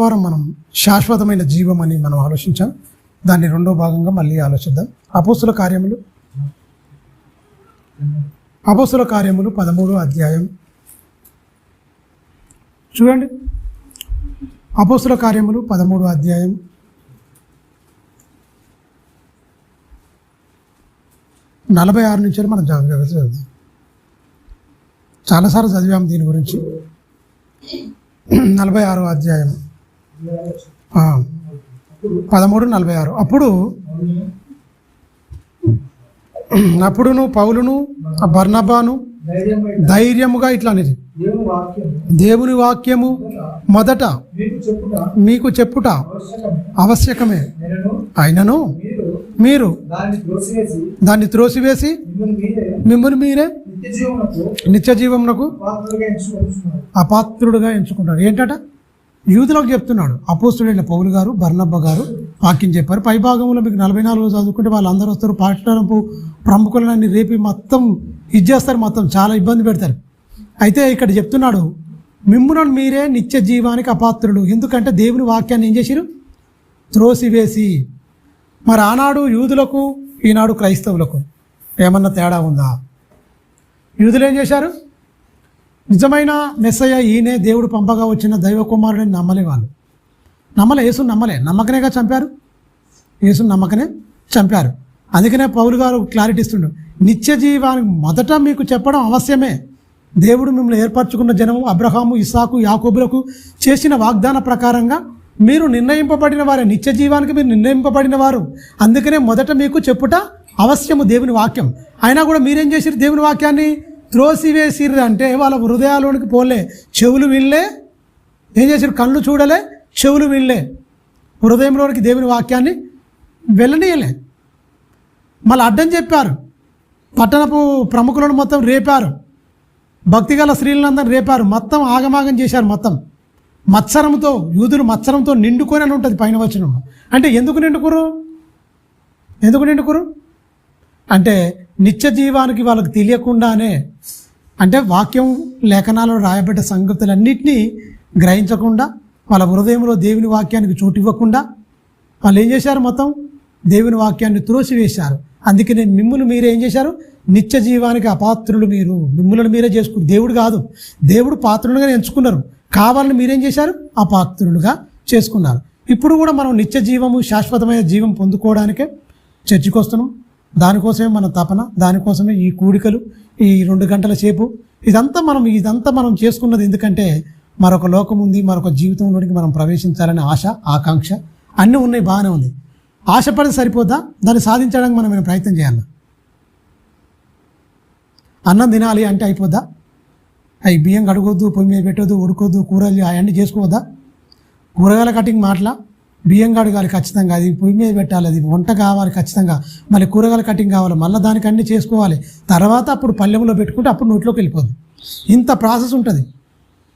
వారం మనం శాశ్వతమైన జీవం అని మనం ఆలోచించాం. దాన్ని రెండో భాగంగా మళ్ళీ ఆలోచిద్దాం. అపోస్తుల కార్యములు 13వ అధ్యాయం చూడండి. అపోస్తుల కార్యములు 13వ అధ్యాయం 46 నుంచి మనం జాగ్రత్తగా చదువుదాం. చాలాసార్లు చదివాము దీని గురించి. 46వ అధ్యాయం 13:46. అప్పుడును పౌలును బర్నబాను ధైర్యముగా ఇట్లా అనేది, దేవుని వాక్యము మొదట మీకు చెప్పుట ఆవశ్యకమే, అయినను మీరు దాన్ని త్రోసివేసి మిమ్మల్ని మీరే నిత్య జీవమునకు అపాత్రుడుగా ఎంచుకుంటారు. ఏంటట? యూదులకు చెప్తున్నాడు. అపోస్తుడైన పౌలు గారు, బర్నబ్బా గారు వాక్యం చెప్పారు. పై భాగంలో మీకు 44 చదువుకుంటే వాళ్ళందరూ వస్తారు, పాఠశాలకు ప్రముఖులన్నీ రేపి మొత్తం ఇచ్చేస్తారు, మొత్తం చాలా ఇబ్బంది పెడతారు. అయితే ఇక్కడ చెప్తున్నాడు, మిమ్ములను మీరే నిత్య జీవానికి అపాత్రులు. ఎందుకంటే దేవుని వాక్యాన్ని ఏం చేసిరు? త్రోసివేసి. మరి ఆనాడు యూదులకు, ఈనాడు క్రైస్తవులకు ఏమన్నా తేడా ఉందా? యూదులు ఏం చేశారు? నిజమైన మెస్సయ్య ఈయనే దేవుడు పంపగా వచ్చిన దైవ కుమారుడని నమ్మలే. వాళ్ళు యేసుని నమ్మకనేగా చంపారు. యేసుని నమ్మకనే చంపారు. అందుకనే పౌలు గారు క్లారిటీ ఇస్తుండు, నిత్య జీవానికి మొదట మీకు చెప్పడం అవశ్యమే. దేవుడు మిమ్మల్ని ఏర్పరచుకున్న జనము అబ్రహాము, ఇస్సాకు, యాకోబులకు చేసిన వాగ్దాన ప్రకారంగా మీరు నిర్ణయింపబడిన వారే. నిత్య జీవానికి మీరు నిర్ణయింపబడిన వారు. అందుకనే మొదట మీకు చెప్పుట అవశ్యము దేవుని వాక్యం. అయినా కూడా మీరేం చేసిరు? దేవుని వాక్యాన్ని త్రోసివేసిర్రు. అంటే వాళ్ళ హృదయాలోనికి పోలే, చెవులు వినలే. ఏం చేశారు? కళ్ళు చూడలే, చెవులు వినలే, హృదయంలోనికి దేవుని వాక్యాన్ని వెళ్ళనీయలే. మళ్ళీ అడ్డం చెప్పారు. పట్టణపు ప్రముఖులను మొత్తం రేపారు, భక్తిగల స్త్రీలందరూ రేపారు, మొత్తం ఆగమాగం చేశారు. మొత్తం మత్సరంతో, యూదులు మత్సరంతో నిండుకొని అని ఉంటుంది పైన వచనంలో. అంటే ఎందుకు నిండుకురు అంటే నిత్య జీవానికి వాళ్ళకి తెలియకుండానే, అంటే వాక్యం లేఖనాలలో రాయబడ్డ సంగతులన్నింటినీ గ్రహించకుండా, వాళ్ళ హృదయంలో దేవుని వాక్యానికి చోటు ఇవ్వకుండా వాళ్ళు ఏం చేశారు? మొత్తం దేవుని వాక్యాన్ని త్రోసివేశారు. అందుకే మిమ్మల్ని మీరే ఏం చేశారు? నిత్య జీవానికి అపాత్రులు మీరు. మిమ్మల్ని మీరే చేసుకున్నారు. దేవుడు కాదు, దేవుడు పాత్రులుగా ఎంచుకున్నారు. కావాలని మీరేం చేశారు? అపాత్రులుగా చేసుకున్నారు. ఇప్పుడు కూడా మనం నిత్య జీవము, శాశ్వతమైన జీవం పొందుకోవడానికే చర్చికి వస్తున్నాం. దానికోసమే మన తపన, దానికోసమే ఈ కూడికలు, ఈ 2 గంటల సేపు ఇదంతా మనం చేసుకున్నది. ఎందుకంటే మరొక లోకం ఉంది, మరొక జీవితంలోనికి మనం ప్రవేశించాలనే ఆశ, ఆకాంక్ష అన్నీ ఉన్నాయి. బాగానే ఉంది. ఆశపడితే సరిపోద్దా? దాన్ని సాధించడానికి మనం ఏమైనా ప్రయత్నం చేయాలి. అన్నం తినాలి అంటే అయిపోద్దా? అవి బియ్యం కడగొద్దు, పొయ్యి మీద పెట్టొద్దు, ఉడకొద్దు, కూరలు అవన్నీ చేసుకోవద్దా? కూరగాయల కటింగ్ మాటలా? బియ్యం కడగాలి ఖచ్చితంగా, అది పొయ్యి మీద పెట్టాలి, అది వంట కావాలి ఖచ్చితంగా, మళ్ళీ కూరగాయల కటింగ్ కావాలి, మళ్ళీ దానికి అన్నీ చేసుకోవాలి. తర్వాత అప్పుడు పళ్ళెంలో పెట్టుకుంటే అప్పుడు నోట్లోకి వెళ్ళిపోద్ది. ఇంత ప్రాసెస్ ఉంటుంది.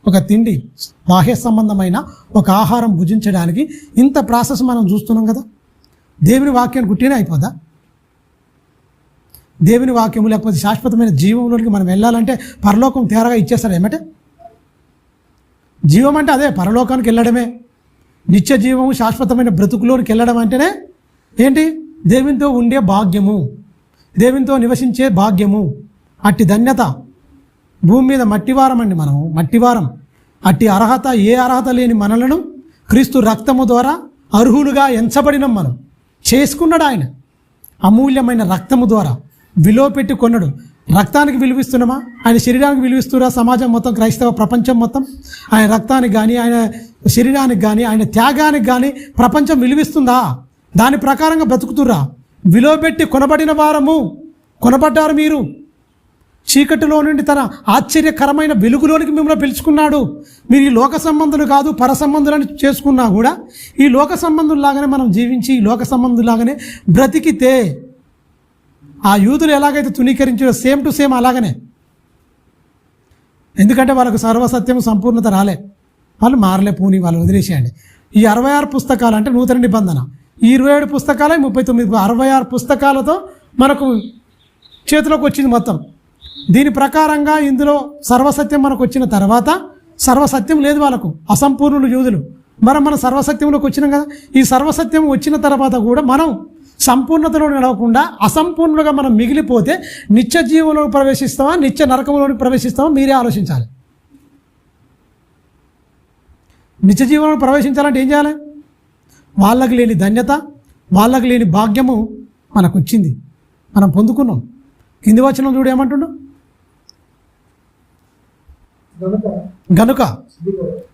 ఒక తిండి, బాహ్య సంబంధమైన ఒక ఆహారం భుజించడానికి ఇంత ప్రాసెస్ మనం చూస్తున్నాం కదా. దేవుని వాక్యాన్ని గుట్టినే అయిపోద్దా? దేవుని వాక్యము లేకపోతే శాశ్వతమైన జీవంలోనికి మనం వెళ్ళాలంటే పరలోకం తేరగా ఇచ్చేస్తాడు. ఏమంటే జీవం అంటే అదే, పరలోకానికి వెళ్ళడమే. నిత్య జీవము, శాశ్వతమైన బ్రతుకులోనికి వెళ్ళడం అంటేనే ఏంటి? దేవునితో ఉండే భాగ్యము, దేవునితో నివసించే భాగ్యము. అట్టి ధన్యత భూమి మీద మట్టివారం అండి, మనము మట్టివారం. అట్టి అర్హత, ఏ అర్హత లేని మనలను క్రీస్తు రక్తము ద్వారా అర్హులుగా ఎంచబడినం. మనం చేసుకున్నాడు ఆయన. అమూల్యమైన రక్తము ద్వారా విలువ పెట్టి కొన్నాడు. రక్తానికి విలువిస్తున్నామా? ఆయన శరీరానికి విలువిస్తురా? సమాజం మొత్తం, క్రైస్తవ ప్రపంచం మొత్తం ఆయన రక్తానికి కానీ, ఆయన శరీరానికి కానీ, ఆయన త్యాగానికి కానీ ప్రపంచం విలువిస్తుందా? దాని ప్రకారంగా బ్రతుకుతురా? విలువ పెట్టి కొనబడిన వారము, కొనబడ్డారు మీరు. చీకటిలో నుండి తన ఆశ్చర్యకరమైన వెలుగులోనికి మిమ్మల్ని పిలుచుకున్నాడు. మీరు ఈ లోక సంబంధులు కాదు, పర సంబంధులని చేసుకున్నా కూడా ఈ లోక సంబంధుల్లాగానే మనం జీవించి, ఈ లోక సంబంధులాగానే బ్రతికితే ఆ యూదులు ఎలాగైతే తునీకరించారో సేమ్ టు సేమ్ అలాగనే. ఎందుకంటే వాళ్ళకు సర్వసత్యం, సంపూర్ణత రాలే, వాళ్ళు మారలే, పూని వాళ్ళు వదిలేసేయండి. ఈ 66 పుస్తకాలు అంటే నూతన నిబంధన, ఈ 27 పుస్తకాలే 39, 66 పుస్తకాలతో మనకు చేతిలోకి వచ్చింది మొత్తం. దీని ప్రకారంగా ఇందులో సర్వసత్యం మనకు వచ్చిన తర్వాత సర్వసత్యం లేదు వాళ్ళకు. అసంపూర్ణులు యూదులు. మనం సర్వసత్యంలోకి వచ్చినాం కదా. ఈ సర్వసత్యం వచ్చిన తర్వాత కూడా మనం సంపూర్ణతలో నడవకుండా అసంపూర్ణంగా మనం మిగిలిపోతే నిత్య జీవంలోకి ప్రవేశిస్తామా, నిత్య నరకంలోకి ప్రవేశిస్తామా, మీరే ఆలోచించాలి. నిత్య జీవనంలో ప్రవేశించాలంటే ఏం చేయాలి? వాళ్ళకి లేని ధన్యత, వాళ్ళకి లేని భాగ్యము మనకు వచ్చింది, మనం పొందుకున్నాం. కింది వచనం చూడు ఏమంటుండు, గనుక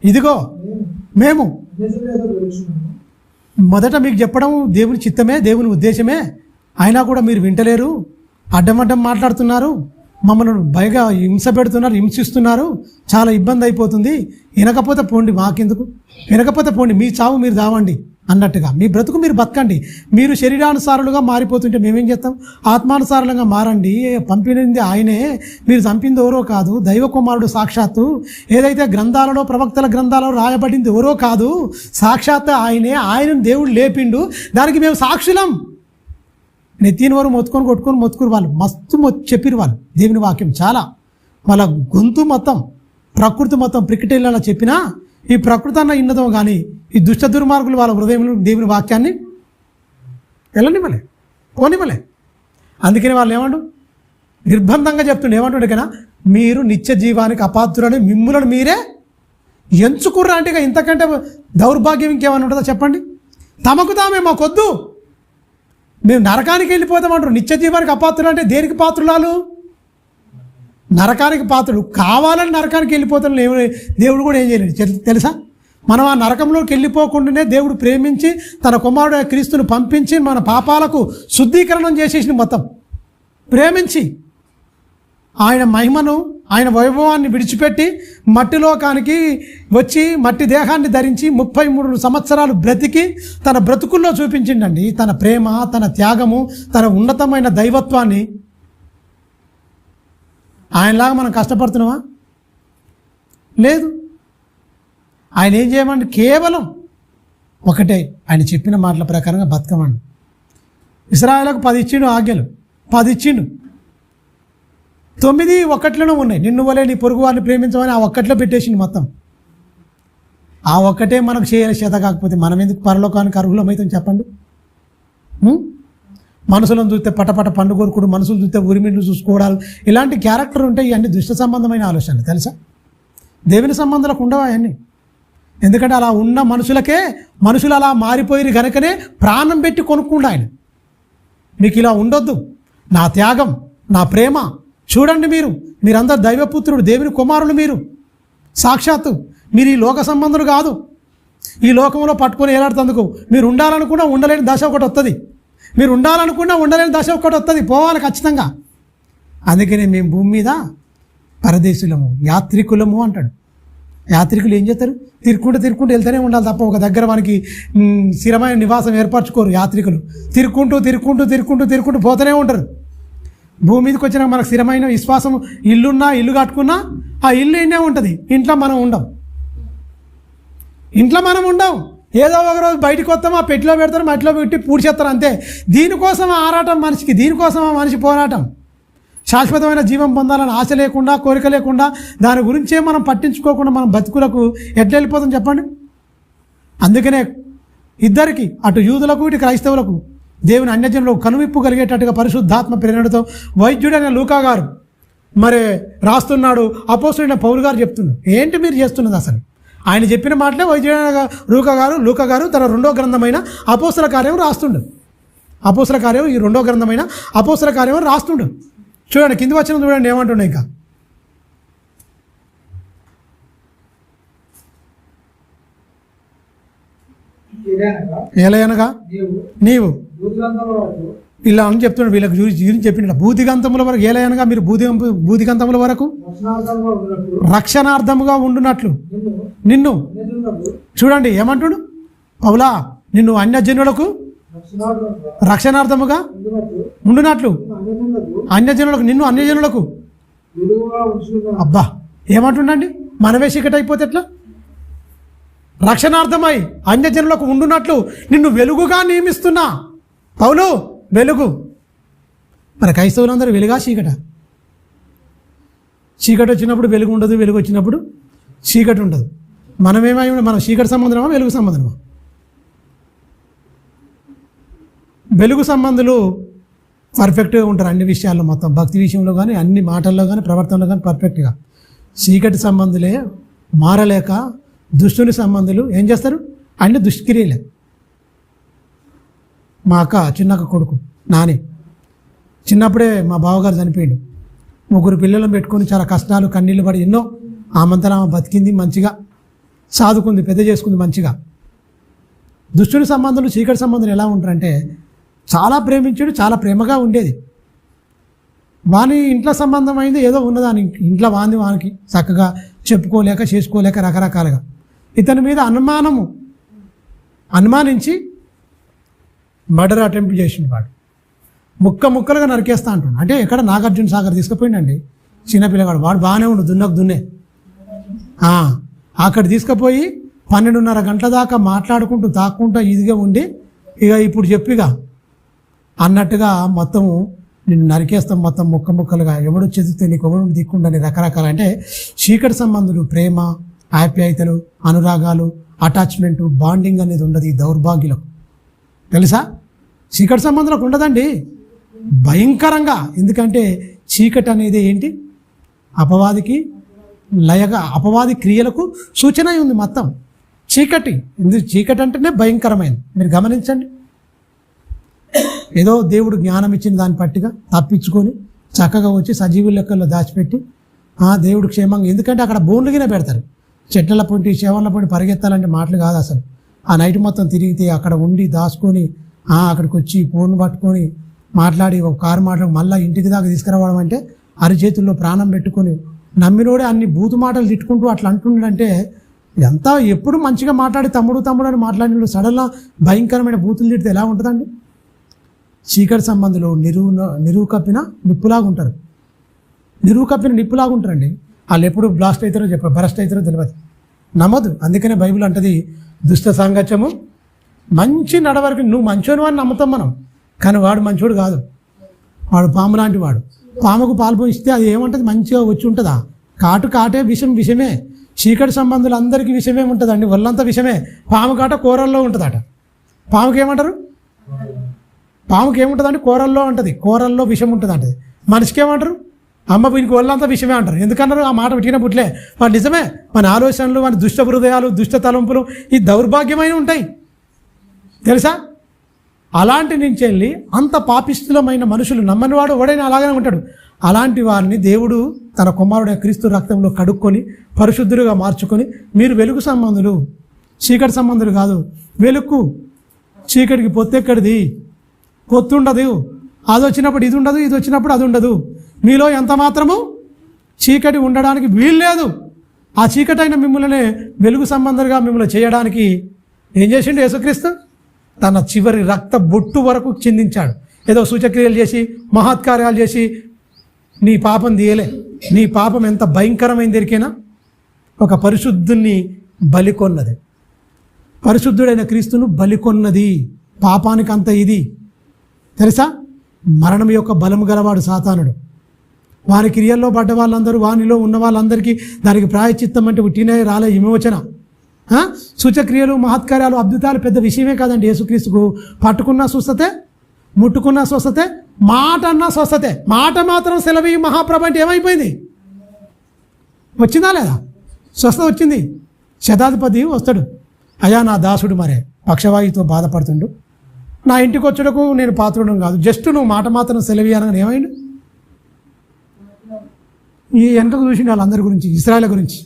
ఇదిగో మేము మొదట మీకు చెప్పడం దేవుని చిత్తమే, దేవుని ఉద్దేశమే, అయినా కూడా మీరు వింటలేరు, అడ్డమడ్డం మాట్లాడుతున్నారు, మమ్మల్ని భయగా హింస పెడుతున్నారు, హింసిస్తున్నారు, చాలా ఇబ్బంది అయిపోతుంది, వినకపోతే పోండి, మాకెందుకు, వినకపోతే పోండి, మీ చావు మీరు దావండి అన్నట్టుగా మీ బ్రతుకు మీరు బతకండి. మీరు శరీరానుసారులుగా మారిపోతుంటే మేమేం చేస్తాం? ఆత్మానుసారులుగా మారండి, పంపినది ఆయనే, మీరు చంపింది ఎవరో కాదు, దైవ కుమారుడు సాక్షాత్తు, ఏదైతే గ్రంథాలలో ప్రవక్తల గ్రంథాలలో రాయబడింది ఎవరో కాదు, సాక్షాత్తు ఆయనే, ఆయనను దేవుడు లేపిండు, దానికి మేము సాక్షులం. నెత్తిన వారు మొత్తుకొని వాళ్ళు మస్తు చెప్పిరు వాళ్ళు దేవుని వాక్యం చాలా, వాళ్ళ గొంతు మొత్తం ప్రకృతి మొత్తం ప్రికెటేళ్ళలా చెప్పినా ఈ ప్రకృతి అన్న ఇన్నదో కానీ ఈ దుష్ట దుర్మార్గులు వాళ్ళ హృదయంలో దేవుని వాక్యాన్ని వెళ్ళనివ్వలే, పోనివ్వలే. అందుకని వాళ్ళు ఏమండు నిర్బంధంగా చెప్తుండే, ఏమంటుండే కదా, మీరు నిత్య జీవానికి అపాత్రులని మిమ్ములను మీరే ఎంచుకుర్రా అంటే ఇంతకంటే దౌర్భాగ్యం ఇంకేమైనా ఉంటుందో చెప్పండి. తమకు తామే మాకొద్దు, మేము నరకానికి వెళ్ళిపోతామంటారు. నిత్య జీవానికి అపాత్రులు అంటే దేనికి పాత్రులాలు? నరకానికి పాత్రుడు. కావాలని నరకానికి వెళ్ళిపోతాను దేవుడు కూడా ఏం చేయలేడు తెలుసా. మనం ఆ నరకంలోకి వెళ్ళిపోకుండానే దేవుడు ప్రేమించి తన కుమారుడు క్రీస్తుని పంపించి మన పాపాలకు శుద్ధీకరణం చేసేసిన మొత్తం ప్రేమించి ఆయన మహిమను, ఆయన వైభవాన్ని విడిచిపెట్టి మట్టిలోకానికి వచ్చి మట్టి దేహాన్ని ధరించి 33 సంవత్సరాలు బ్రతికి తన బ్రతుకుల్లో చూపించిండండి తన ప్రేమ, తన త్యాగము, తన ఉన్నతమైన దైవత్వాన్ని. ఆయనలాగా మనం కష్టపడుతున్నామా? లేదు. ఆయన ఏం చేయమండి? కేవలం ఒకటే, ఆయన చెప్పిన మాటల ప్రకారంగా బతకమండి. ఇశ్రాయేలుకు 10 ఇచ్చిండు ఆజ్ఞలు, 10 ఇచ్చిండు, 9 ఒక్కట్లోనే ఉన్నాయి. నిన్ను వలే నీ పొరుగు వారిని ప్రేమించమని ఆ ఒక్కట్లో పెట్టేసిండు మొత్తం. ఆ ఒక్కటే మనకు చేయాలి చేత కాకపోతే మనం ఎందుకు పరలోకానికి అర్హులమైతే చెప్పండి. మనుషులను చూస్తే పటపట పండు కోరుకుడు, మనుషులు చూస్తే ఉరిమిళ్ళు చూసుకోవడాలు, ఇలాంటి క్యారెక్టర్ ఉంటే ఇవన్నీ దుష్ట సంబంధమైన ఆలోచనలు తెలుసా. దేవుని సంబంధాలకు ఉండవు అవన్నీ. ఎందుకంటే అలా ఉన్న మనుషులు అలా మారిపోయి గనుకనే ప్రాణం పెట్టి కొనుక్కుండా ఆయన. మీకు ఇలా ఉండొద్దు, నా త్యాగం, నా ప్రేమ చూడండి, మీరందరూ దైవపుత్రుడు, దేవుని కుమారులు, మీరు సాక్షాత్తు, మీరు ఈ లోక సంబంధులు కాదు. ఈ లోకంలో పట్టుకొని ఏలాడుతందుకు మీరు ఉండాలనుకున్నా ఉండలేని దశ ఒకటి వస్తుంది, మీరు ఉండాలనుకున్నా ఉండలేని దశ ఒకటి వస్తుంది, పోవాలి ఖచ్చితంగా. అందుకనే మేము భూమి మీద పరదేశులము, యాత్రికులము అంటాడు. యాత్రికులు ఏం చేస్తారు? తిరుక్కుంటూ వెళ్తూనే ఉండాలి తప్ప ఒక దగ్గర మనకి స్థిరమైన నివాసం ఏర్పరచుకోరు. యాత్రికులు తిరుక్కుంటూ పోతూనే ఉంటారు. భూమి మీదకి వచ్చినా మనకు స్థిరమైన విశ్వాసం, ఇల్లు కట్టుకున్నా ఆ ఇల్లు ఎన్నే ఉంటుంది, ఇంట్లో మనం ఉండం. ఏదో ఒక రోజు బయటకు వస్తాం, ఆ పెట్టిలో పెడతారు, మట్టిలో పెట్టి పూడ్చేస్తారు అంతే. దీనికోసం ఆరాటం మనిషికి, దీనికోసం ఆ మనిషి పోరాటం. శాశ్వతమైన జీవం పొందాలని ఆశ లేకుండా, కోరిక లేకుండా, దాని గురించే మనం పట్టించుకోకుండా మనం బతుకులకు ఎట్లా వెళ్ళిపోతాం చెప్పండి. అందుకనే ఇద్దరికి, అటు యూదులకు ఇటు క్రైస్తవులకు, దేవుని అన్యజనులకు కనువిప్పు కలిగేటట్టుగా పరిశుద్ధాత్మ ప్రేరణతో వైద్యుడైన లూకా గారు మరి రాస్తున్నాడు. అపోస్తలుడైన పౌలు గారు చెప్తున్నాడు. ఏంటి మీరు చేస్తున్నది అసలు? ఆయన చెప్పిన మాటలే వైద్యుడైన లూకా గారు తన 2వ గ్రంథమైన అపోస్తల కార్యం రాస్తుండు. అపోస్తల కార్యం, ఈ 2వ గ్రంథమైన అపోస్తల కార్యం రాస్తుండు. చూడండి కింది వచ్చిన చూడండి ఏమంటుండే. ఇంకా ఎలయనగా నీవు ఇలా అని చెప్తున్నాడు. వీళ్ళకి గురించి చెప్పిన భూదిగంతముల వరకు, ఏలయనగా మీరు భూదిగంతముల వరకు రక్షణార్థముగా ఉండునట్లు నిన్ను, చూడండి ఏమంటుడు పౌలా, నిన్ను అన్యజనులకు రక్షణార్థముగా ఉండునట్లు, నిన్ను అన్యజనులకు. అబ్బా ఏమంటుండండి, మనమే చీకటి అయిపోతే ఎట్లా? రక్షణార్థమై అన్యజనులకు ఉండునట్లు నిన్ను వెలుగుగా నియమిస్తున్నా. పౌలు వెలుగు. మరి క్రైస్తవులందరూ వెలుగా చీకట? చీకటి వచ్చినప్పుడు వెలుగు ఉండదు, వెలుగు వచ్చినప్పుడు చీకటి ఉండదు. మనమేమై మనం చీకటి సంబంధమా వెలుగు సంబంధమా? వెలుగు సంబంధులు పర్ఫెక్ట్గా ఉంటారు అన్ని విషయాల్లో, మొత్తం భక్తి విషయంలో కానీ అన్ని మాటల్లో కానీ ప్రవర్తనలో కానీ పర్ఫెక్ట్గా. చీకటి సంబంధులే మారలేక దుష్టుని సంబంధులు ఏం చేస్తారు? అన్ని దుష్క్రియలే. మా చిన్నక్క కొడుకు నాని చిన్నప్పుడే మా బావగారు చనిపోయిండు. 3 పిల్లలను పెట్టుకొని చాలా కష్టాలు కన్నీళ్ళు పడి ఎన్నో ఆమంతరం బతికింది, మంచిగా సాదుకుంది, పెద్ద చేసుకుంది మంచిగా. దుష్టుని సంబంధాలు చీకటి సంబంధాలు ఎలా ఉంటారంటే చాలా ప్రేమించాడు, చాలా ప్రేమగా ఉండేది. వాని ఇంట్లో సంబంధం అయింది ఏదో ఉన్నదాని ఇంట్లో వాంది వానికి చక్కగా చెప్పుకోలేక చేసుకోలేక రకరకాలుగా ఇతని మీద అనుమానించి మర్డర్ అటెంప్ట్ చేసిండు. వాడు ముక్కలుగా నరికేస్తా అంటున్నాడు. అంటే ఎక్కడ నాగార్జున సాగర్ తీసుకుపోయిండండి చిన్నపిల్లగాడు. వాడు బాగానే ఉండు, దున్నే అక్కడ తీసుకుపోయి 12:30 గంటల దాకా మాట్లాడుకుంటూ తాక్కుంటూ ఇదిగా ఉండి ఇక ఇప్పుడు చెప్పిగా అన్నట్టుగా మొత్తము నిన్ను నరికేస్తాం మొత్తం ముక్కలుగా, ఎవడు చెదితే నీకు ఎవడు దిక్కుండని రకరకాల. అంటే చీకటి సంబంధులు ప్రేమ, ఆప్యాయతలు, అనురాగాలు, అటాచ్మెంటు, బాండింగ్ అనేది ఉండదు ఈ దౌర్భాగ్యులకు. తెలుసా? చీకటి సంబంధాలకు ఉండదండి భయంకరంగా. ఎందుకంటే చీకటి అనేది ఏంటి? అపవాదికి లయగా, అపవాది క్రియలకు సూచన ఉంది మొత్తం చీకటి. చీకటి అంటేనే భయంకరమైనది. మీరు గమనించండి. ఏదో దేవుడు జ్ఞానం ఇచ్చిన దాన్ని పట్టిగా తప్పించుకొని చక్కగా వచ్చి సజీవుల లెక్కల్లో దాచిపెట్టి దేవుడు క్షేమంగా. ఎందుకంటే అక్కడ బోన్లుగానే పెడతారు, చెట్ల పొంటి చేవల పొంటి పరిగెత్తాలంటే మాటలు కాదు అసలు. ఆ నైట్ మొత్తం తిరిగితే అక్కడ ఉండి దాచుకొని అక్కడికి వచ్చి ఫోన్ పట్టుకొని మాట్లాడి ఒక కారు మాట్లాడి మళ్ళీ ఇంటికి దాకా తీసుకురావడం అంటే అరిచేతుల్లో ప్రాణం పెట్టుకొని నమ్మినోడే అన్ని బూతు మాటలు తిట్టుకుంటూ అట్లా అంటుండంటే ఎంత ఎప్పుడు మంచిగా మాట్లాడి తమ్ముడు అని మాట్లాడిన సడన్గా భయంకరమైన బూతులు తిడితే ఎలా ఉంటుందండి? చీకటి సంబంధులు నిరువు కప్పిన నిప్పులాగా ఉంటారు. నిప్పులాగా వాళ్ళు ఎప్పుడు బ్లాస్ట్ అవుతారో బరస్ట్ అవుతారో తెలియదు, నమ్మదు. అందుకనే బైబిల్ అంటది దుష్ట సాంగత్యము మంచి నడవరకు. నువ్వు మంచోని అని నమ్ముతాం మనం, కానీ వాడు మంచోడు కాదు. వాడు పాము లాంటి వాడు. పాముకు పాలు ఇస్తే అది ఏమంటుంది? మంచిగా వచ్చి ఉంటుందా? కాటే విషమే. చీకటి సంబంధులు అందరికీ విషమే ఉంటుందండి, ఒళ్ళంతా విషమే. పాము కాట కూరల్లో ఉంటుందట. పాముకి ఏమంటారు? పాముకి ఏముంటుందండి? కూరల్లో ఉంటుంది. కూరల్లో విషం ఉంటుంది అంటది. మనిషికి ఏమంటారు? అమ్మ వీనికి ఒళ్ళంతా విషమే అంటారు. ఎందుకన్నారు? ఆ మాట పెట్టిన పుట్లే. వాడు నిజమే. మన ఆలోచనలు, మన దుష్ట హృదయాలు, దుష్ట తలంపులు ఈ దౌర్భాగ్యమైన ఉంటాయి తెలుసా? అలాంటి నుంచి వెళ్ళి అంత పాపిస్తులమైన మనుషులు, నమ్మనివాడు ఎవడైనా అలాగనే ఉంటాడు. అలాంటి వారిని దేవుడు తన కుమారుడైన క్రీస్తు రక్తంలో కడుక్కొని పరిశుద్ధులుగా మార్చుకొని, మీరు వెలుగు సంబంధులు, చీకటి సంబంధులు కాదు. వెలుగు చీకటికి పొత్తెక్కడిది? పొత్తుండదు. అది వచ్చినప్పుడు ఇది ఉండదు, ఇది వచ్చినప్పుడు అది ఉండదు. మీలో ఎంత మాత్రము చీకటి ఉండడానికి వీల్లేదు. ఆ చీకటి అయిన మిమ్మల్ని వెలుగు సంబంధంగా మిమ్మల్ని చేయడానికి ఏం చేసిండు యేసుక్రీస్తు? తన చివరి రక్త బొట్టు వరకు చిందించాడు. ఏదో సూచక్రియలు చేసి మహత్కార్యాలు చేసి నీ పాపం తీయలే. నీ పాపం ఎంత భయంకరమైంది ఎరికేనా? ఒక పరిశుద్ధుని బలికొన్నది. పరిశుద్ధుడైన క్రీస్తును బలికొన్నది పాపానికి. అంత ఇది తెలుసా? మరణం యొక్క బలము గలవాడు సాతానుడు. వారి క్రియల్లో పడ్డ వాళ్ళందరూ, వానిలో ఉన్న వాళ్ళందరికీ దానికి ప్రాయశ్చిత్తం అంటే ఉట్టినే రాలే విమోచన. సూచక్రియలు, మహత్కార్యాలు, అద్భుతాలు పెద్ద విషయమే కాదండి. యేసుక్రీస్తుకు పట్టుకున్న స్వస్థతే, ముట్టుకున్న స్వస్థతే, మాట అన్న స్వస్థతే. మాట మాత్రం సెలవి మహాప్రభ అంటే ఏమైపోయింది? వచ్చిందా లేదా? స్వస్థత వచ్చింది. శతాధిపతి వస్తాడు, అయ్యా నా దాసుడు మరే పక్షవాయుతో బాధపడుతుండు, నా ఇంటికి వచ్చుటకు నేను పాత్రుడం కాదు, జస్ట్ నువ్వు మాట మాత్రం సెలవి అనగానే ఏమైంది? ఈ వెనకకు చూసిండు వాళ్ళందరి గురించి, ఇశ్రాయేల్ గురించి.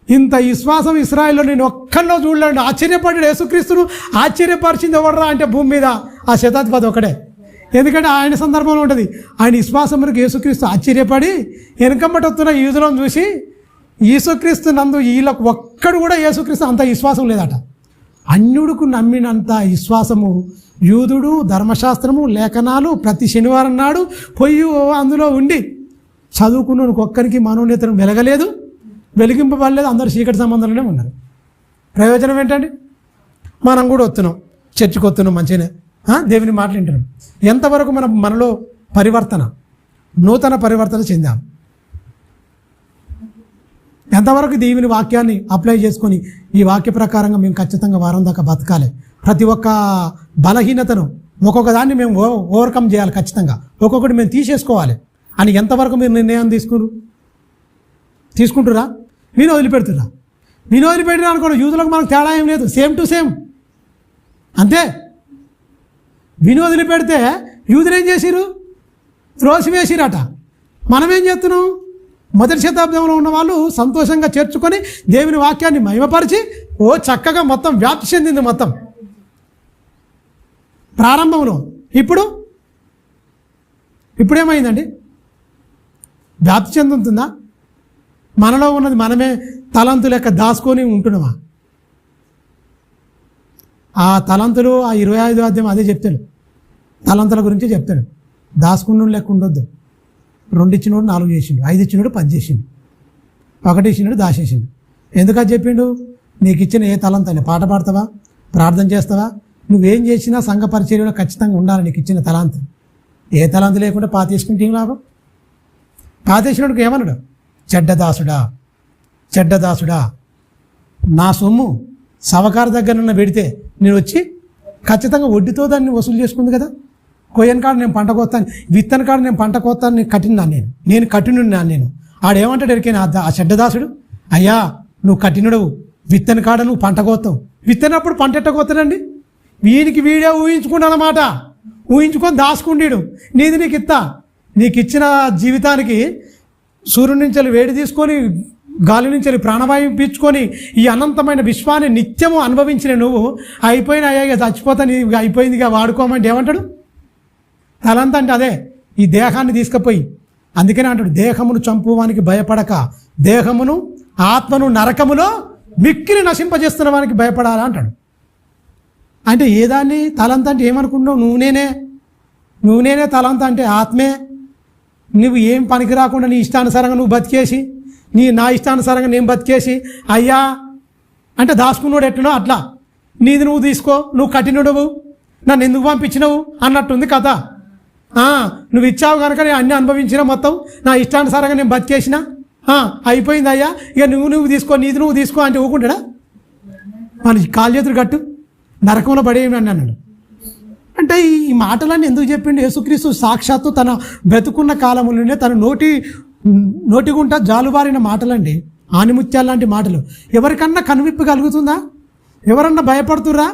ఇంత విశ్వాసం ఇశ్రాయేల్లో నేను ఒక్కరిలో చూడలేండి. ఆశ్చర్యపడ్డాడు. యేసుక్రీస్తును ఆశ్చర్యపరిచింది ఎవడరా అంటే భూమి మీద ఆ శతాధిపతి ఒకడే. ఎందుకంటే ఆయన సందర్భంలో ఉంటుంది. ఆయన విశ్వాసం వరకు యేసుక్రీస్తు ఆశ్చర్యపడి వెనకమ్మటి వస్తున్న యూదులను చూసి యేసుక్రీస్తు నందు వీళ్ళకు ఒక్కడు కూడా యేసుక్రీస్తు అంత విశ్వాసం లేదట. అన్యుడుకు నమ్మినంత విశ్వాసము యూదుడు, ధర్మశాస్త్రము, లేఖనాలు ప్రతి శనివారం నాడు పొయ్యి అందులో ఉండి చదువుకున్న ఒక్కరికి మనోన్నతను వెలగలేదు, వెలిగింపబడలేదు. అందరూ చీకటి సంబంధంలోనే ఉన్నారు. ప్రయోజనం ఏంటండి? మనం కూడా వస్తున్నాం, చర్చికి వస్తున్నాం, మంచిగానే దేవుని మాటలు వింటున్నాం. ఎంతవరకు మనలో నూతన పరివర్తన చెందాం? ఎంతవరకు దేవుని వాక్యాన్ని అప్లై చేసుకొని ఈ వాక్య ప్రకారంగా మేము ఖచ్చితంగా వారం దాకా బతకాలి. ప్రతి ఒక్క బలహీనతను ఒక్కొక్క దాన్ని మేము ఓవర్కమ్ చేయాలి, ఖచ్చితంగా ఒక్కొక్కటి మేము తీసేసుకోవాలి అని ఎంతవరకు మీరు నిర్ణయం తీసుకుంటురా? మీరు వదిలిపెడుతురా? మీరు వదిలిపెట్టినా అనుకోండి, యూదులకు మనకు తేడా ఏం లేదు, సేమ్ టు సేమ్ అంతే. విని వదిలిపెడితే యూదులు ఏం చేసిరు? త్రోసివేసిరట. మనమేం చేస్తున్నాం? మొదటి శతాబ్దంలో ఉన్న వాళ్ళు సంతోషంగా చేర్చుకొని దేవుని వాక్యాన్ని మహిమపరిచి చక్కగా మొత్తం వ్యాప్తి చెందింది మొత్తం ప్రారంభంలో. ఇప్పుడేమైందండి? వ్యాప్తి చెందుతుందా? మనలో ఉన్నది మనమే తలంతు లెక్క దాచుకొని ఉంటున్నామా? ఆ తలంతులు ఆ 25వ అధ్యాయం అదే చెప్తాడు, తలంతుల గురించి చెప్తాడు. దాచుకున్న లెక్క ఉండొద్దు. 2 ఇచ్చినోడు 4 చేసిండు, 5 ఇచ్చినోడు 10 చేసిండు, 1 ఇచ్చినోడు దాచేసిండు. ఎందుకని చెప్పిండు? నీకు ఇచ్చిన ఏ తలంతైనా పాట పాడతావా, ప్రార్థన చేస్తావా, నువ్వేం చేసినా సంఘ పరిచర్యలో ఖచ్చితంగా ఉండాలి నీకు ఇచ్చిన తలాంతు. ఏ తలాంతు లేకుండా పాతేసుకుంటే ఏం లాభం? పాతేసినోడికి ఏమన్నాడు? చెడ్డదాసుడా, నా సొమ్ము సవకారు దగ్గర పెడితే నేను వచ్చి ఖచ్చితంగా వడ్డీతో దాన్ని వసూలు చేసుకుంది కదా. కొయ్యని కాడ నేను పంట కోస్తాను, విత్తన కాడ నేను పంట కోస్తాను, నేను కఠినున్నాను. నేను ఆడేమంటాడు ఎరికైనా ఆ చెడ్డదాసుడు? అయ్యా నువ్వు కఠినుడవు, విత్తన కాడ నువ్వు పంట కోస్తావు, విత్తనప్పుడు పంట ఎట్ట కోస్తాడండి? వీడే ఊహించుకున్నాడనమాట, ఊహించుకొని దాచుకుంటాడు. నీది నీకు ఇస్తా, నీకు ఇచ్చిన జీవితానికి సూర్యుడి నుంచి వేడి తీసుకొని గాలి నుంచి ప్రాణవాయువు పీల్చుకొని ఈ అనంతమైన విశ్వాన్ని నిత్యము అనుభవించిన నువ్వు అయ్యా చచ్చిపోతాను, అయిపోయిందిగా వాడుకోమంటే ఏమంటాడు? తలంత అంటే అదే, ఈ దేహాన్ని తీసుకుపోయి. అందుకనే అంటాడు, దేహమును చంపువానికి భయపడక దేహమును ఆత్మను నరకములో మిక్కిలి నశింపజేస్తున్న వానికి భయపడాలా అంటాడు. అంటే ఏదాన్ని తలంత అంటే ఏమనుకుంటున్నావు? నువ్వు నేనే తలంత అంటే ఆత్మే. నువ్వు ఏం పనికి రాకుండా నీ ఇష్టానుసారంగా నువ్వు బతికేసి, నా ఇష్టానుసారంగా నేను బతికేసి అయ్యా అంటే దాచుకున్నాడు ఎట్లనో అట్లా నీది నువ్వు తీసుకో, నువ్వు కఠినుడవు, నన్ను ఎందుకు పంపించినవు అన్నట్టుంది కథ. నువ్వు ఇచ్చావు కనుక నేను అన్నీ అనుభవించిన, మొత్తం నా ఇష్టానుసారంగా నేను బతికేసిన, అయిపోయింది అయ్యా, ఇక నువ్వు తీసుకో, నీది నువ్వు తీసుకో అంటే ఊకుంటాడా? మన కాలు చేతులు కట్టు, నరకంలో పడేయమని అన్నాడు. అంటే ఈ మాటలన్నీ ఎందుకు చెప్పిండు? యేసుక్రీస్తు సాక్షాత్తు తన బ్రతుకున్న కాలంలోనే తన నోటిగుంట జాలుబారిన మాటలండి, ఆనిముత్యాలు లాంటి మాటలు. ఎవరికన్నా కనువిప్పు కలుగుతుందా? ఎవరన్నా భయపడుతురా?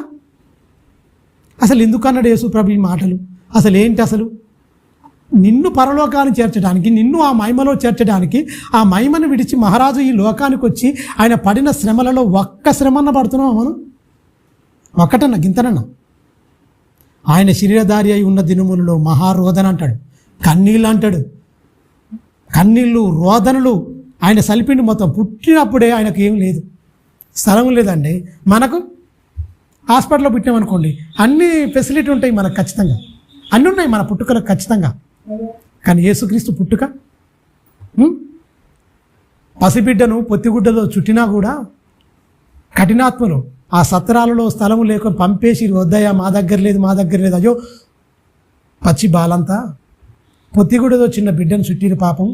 అసలు ఎందుకు అన్నాడు యేసు ప్రభు ఈ మాటలు? అసలు ఏంటి? అసలు నిన్ను పరలోకాన్ని చేర్చడానికి, నిన్ను ఆ మహిమలో చేర్చడానికి, ఆ మహిమను విడిచి మహారాజు ఈ లోకానికి వచ్చి ఆయన పడిన శ్రమలలో ఒక్క శ్రమన్న పడుతున్నాం మనం? ఒక్కటన్నా గింతనన్నా? ఆయన శరీరధారి అయి ఉన్న దినములలో మహారోదన అంటాడు, కన్నీళ్ళు అంటాడు, కన్నీళ్ళు రోదనలు ఆయన సలిపిండి. మొత్తం పుట్టినప్పుడే ఆయనకు ఏం లేదు, స్థలం లేదండి. మనకు హాస్పిటల్లో పుట్టామనుకోండి, అన్ని ఫెసిలిటీ ఉంటాయి మనకు, ఖచ్చితంగా అన్నీ ఉన్నాయి మన పుట్టుకలకు ఖచ్చితంగా. కానీ యేసుక్రీస్తు పుట్టుక పసిబిడ్డను పొత్తిగుడ్డలో చుట్టినా కూడా కఠినాత్మలు ఆ సత్రాలలో స్థలము లేకొని పంపేసి, వద్దయ్యా మా దగ్గర లేదు, అయ్యో పచ్చి బాలంతా పొత్తిగుడ్డతో చిన్న బిడ్డను చుట్టిరు పాపం,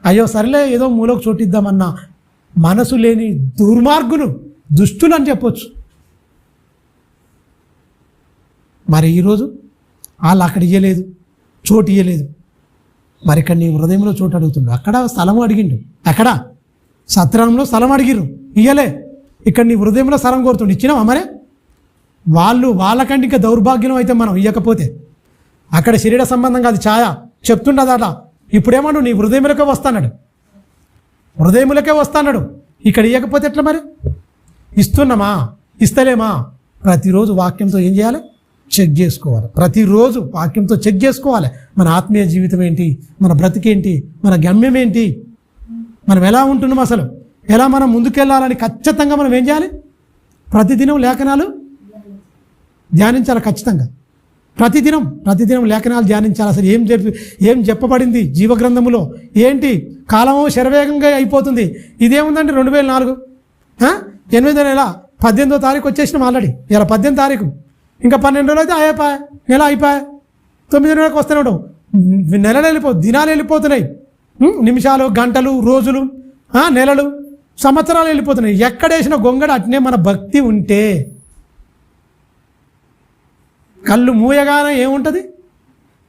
అయ్యో సరేలే ఏదో మూలకు చోటిద్దామన్న మనసు లేని దుర్మార్గులు, దుష్టులు అని చెప్పొచ్చు. మరి ఈరోజు వాళ్ళు అక్కడ ఇయ్యలేదు, చోటు ఇయ్యలేదు. మరి ఇక్కడ నీ హృదయంలో చోటు అడుగుతుండు, అక్కడ స్థలం అడిగిండు, అక్కడ సత్రంలో స్థలం అడిగిరు, ఇయ్యలే. ఇక్కడ నీ హృదయంలో స్థలం కోరుతుండు, ఇచ్చినావా? మరే వాళ్ళకంటే ఇంకా దౌర్భాగ్యం అయితే మనం ఇవ్వకపోతే. అక్కడ శరీర సంబంధంగా అది ఛాయ చెప్తుండదట. ఇప్పుడేమన్నాడు? నీ హృదయములకే వస్తాన్నాడు. ఇక్కడ ఇవ్వకపోతే ఎట్లా మరి? ఇస్తున్నామా, ఇస్తలేమా? ప్రతిరోజు వాక్యంతో ఏం చేయాలి? చెక్ చేసుకోవాలి. ప్రతిరోజు వాక్యంతో చెక్ చేసుకోవాలి. మన ఆత్మీయ జీవితం ఏంటి, మన బ్రతికేంటి, మన గమ్యం ఏంటి, మనం ఎలా ఉంటున్నాం, అసలు ఎలా మనం ముందుకెళ్ళాలని ఖచ్చితంగా మనం ఏం చేయాలి? ప్రతిదినం లేఖనాలు ధ్యానించాలి ఖచ్చితంగా. ప్రతిదినం లేఖనాలు ధ్యానించాలి. అసలు ఏం చెప్పబడింది జీవగ్రంథములో ఏంటి? కాలము శరవేగంగా అయిపోతుంది. ఇదేముందండి 2004 8వ నెల 18వ తారీఖు వచ్చేసినాం ఆల్రెడీ. ఇలా 18వ తారీఖు, ఇంకా 12 రోజులు అయితే అయిపోయా, నెల అయిపోయా, 9 నెలలకు వస్తున్నాడు. దినాలు వెళ్ళిపోతున్నాయి, నిమిషాలు, గంటలు, రోజులు, నెలలు, సంవత్సరాలు వెళ్ళిపోతున్నాయి. ఎక్కడేసిన గొంగడ అట్నే మన భక్తి ఉంటే కళ్ళు మూయగానే ఏముంటుంది?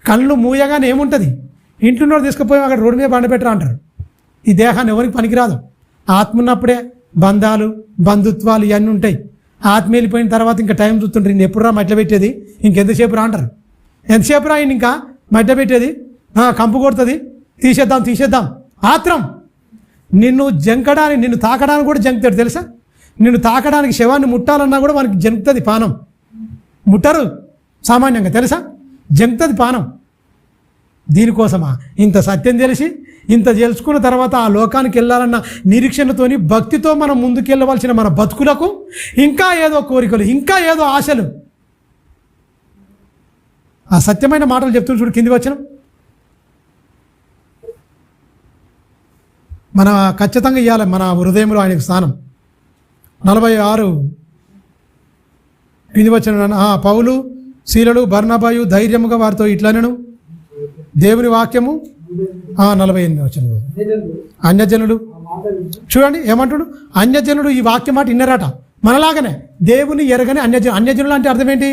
కళ్ళు మూయగానే ఏముంటుంది? ఇంట్లో తీసుకుపోయి అక్కడ రోడ్డు మీద బండపెట్టరా అంటారు. ఈ దేహాన్ని ఎవరికి పనికిరాదు. ఆత్మ ఉన్నప్పుడే బంధాలు బంధుత్వాలు ఇవన్నీ ఉంటాయి. ఆత్మ వెళ్ళిపోయిన తర్వాత ఇంకా టైం చూస్తుంటారు. నేను ఎప్పుడు రా మట్ల పెట్టేది, ఇంకెంతసేపు రా అంటారు. ఎంతసేపు రా ఇంకా మట్ల పెట్టేది, కంపు కొడుతుంది, తీసేద్దాం ఆత్రం. నిన్ను జంకడానికి, నిన్ను తాకడానికి కూడా జంకుతాడు తెలుసా? నిన్ను తాకడానికి, శవాన్ని ముట్టాలన్నా కూడా మనకి జంకుతుంది పానం. ముట్టరు సామాన్యంగా తెలుసా? జంకుతుంది పానం. దీనికోసమా? ఇంత సత్యం తెలిసి ఇంత తెలుసుకున్న తర్వాత ఆ లోకానికి వెళ్ళాలన్న నిరీక్షణతోని భక్తితో మనం ముందుకెళ్ళవలసిన మన బతుకులకు ఇంకా ఏదో కోరికలు, ఇంకా ఏదో ఆశలు. ఆ సత్యమైన మాటలు చెప్తున్న చూడు కింది వచ్చిన మన ఖచ్చితంగా ఇవ్వాలి మన హృదయంలో ఆయనకు స్థానం. 46 కింది వచ్చిన పౌలు శీలలు బర్నబాయు ధైర్యముగా వారితో ఇట్లనెను దేవుని వాక్యము. 48 వచ్చిన అన్యజనుడు చూడండి ఏమంటాడు? అన్యజనుడు ఈ వాక్యం మాట విన్నరట. మనలాగానే దేవుని ఎరగని అన్యజనులు అంటే అర్థం ఏంటి?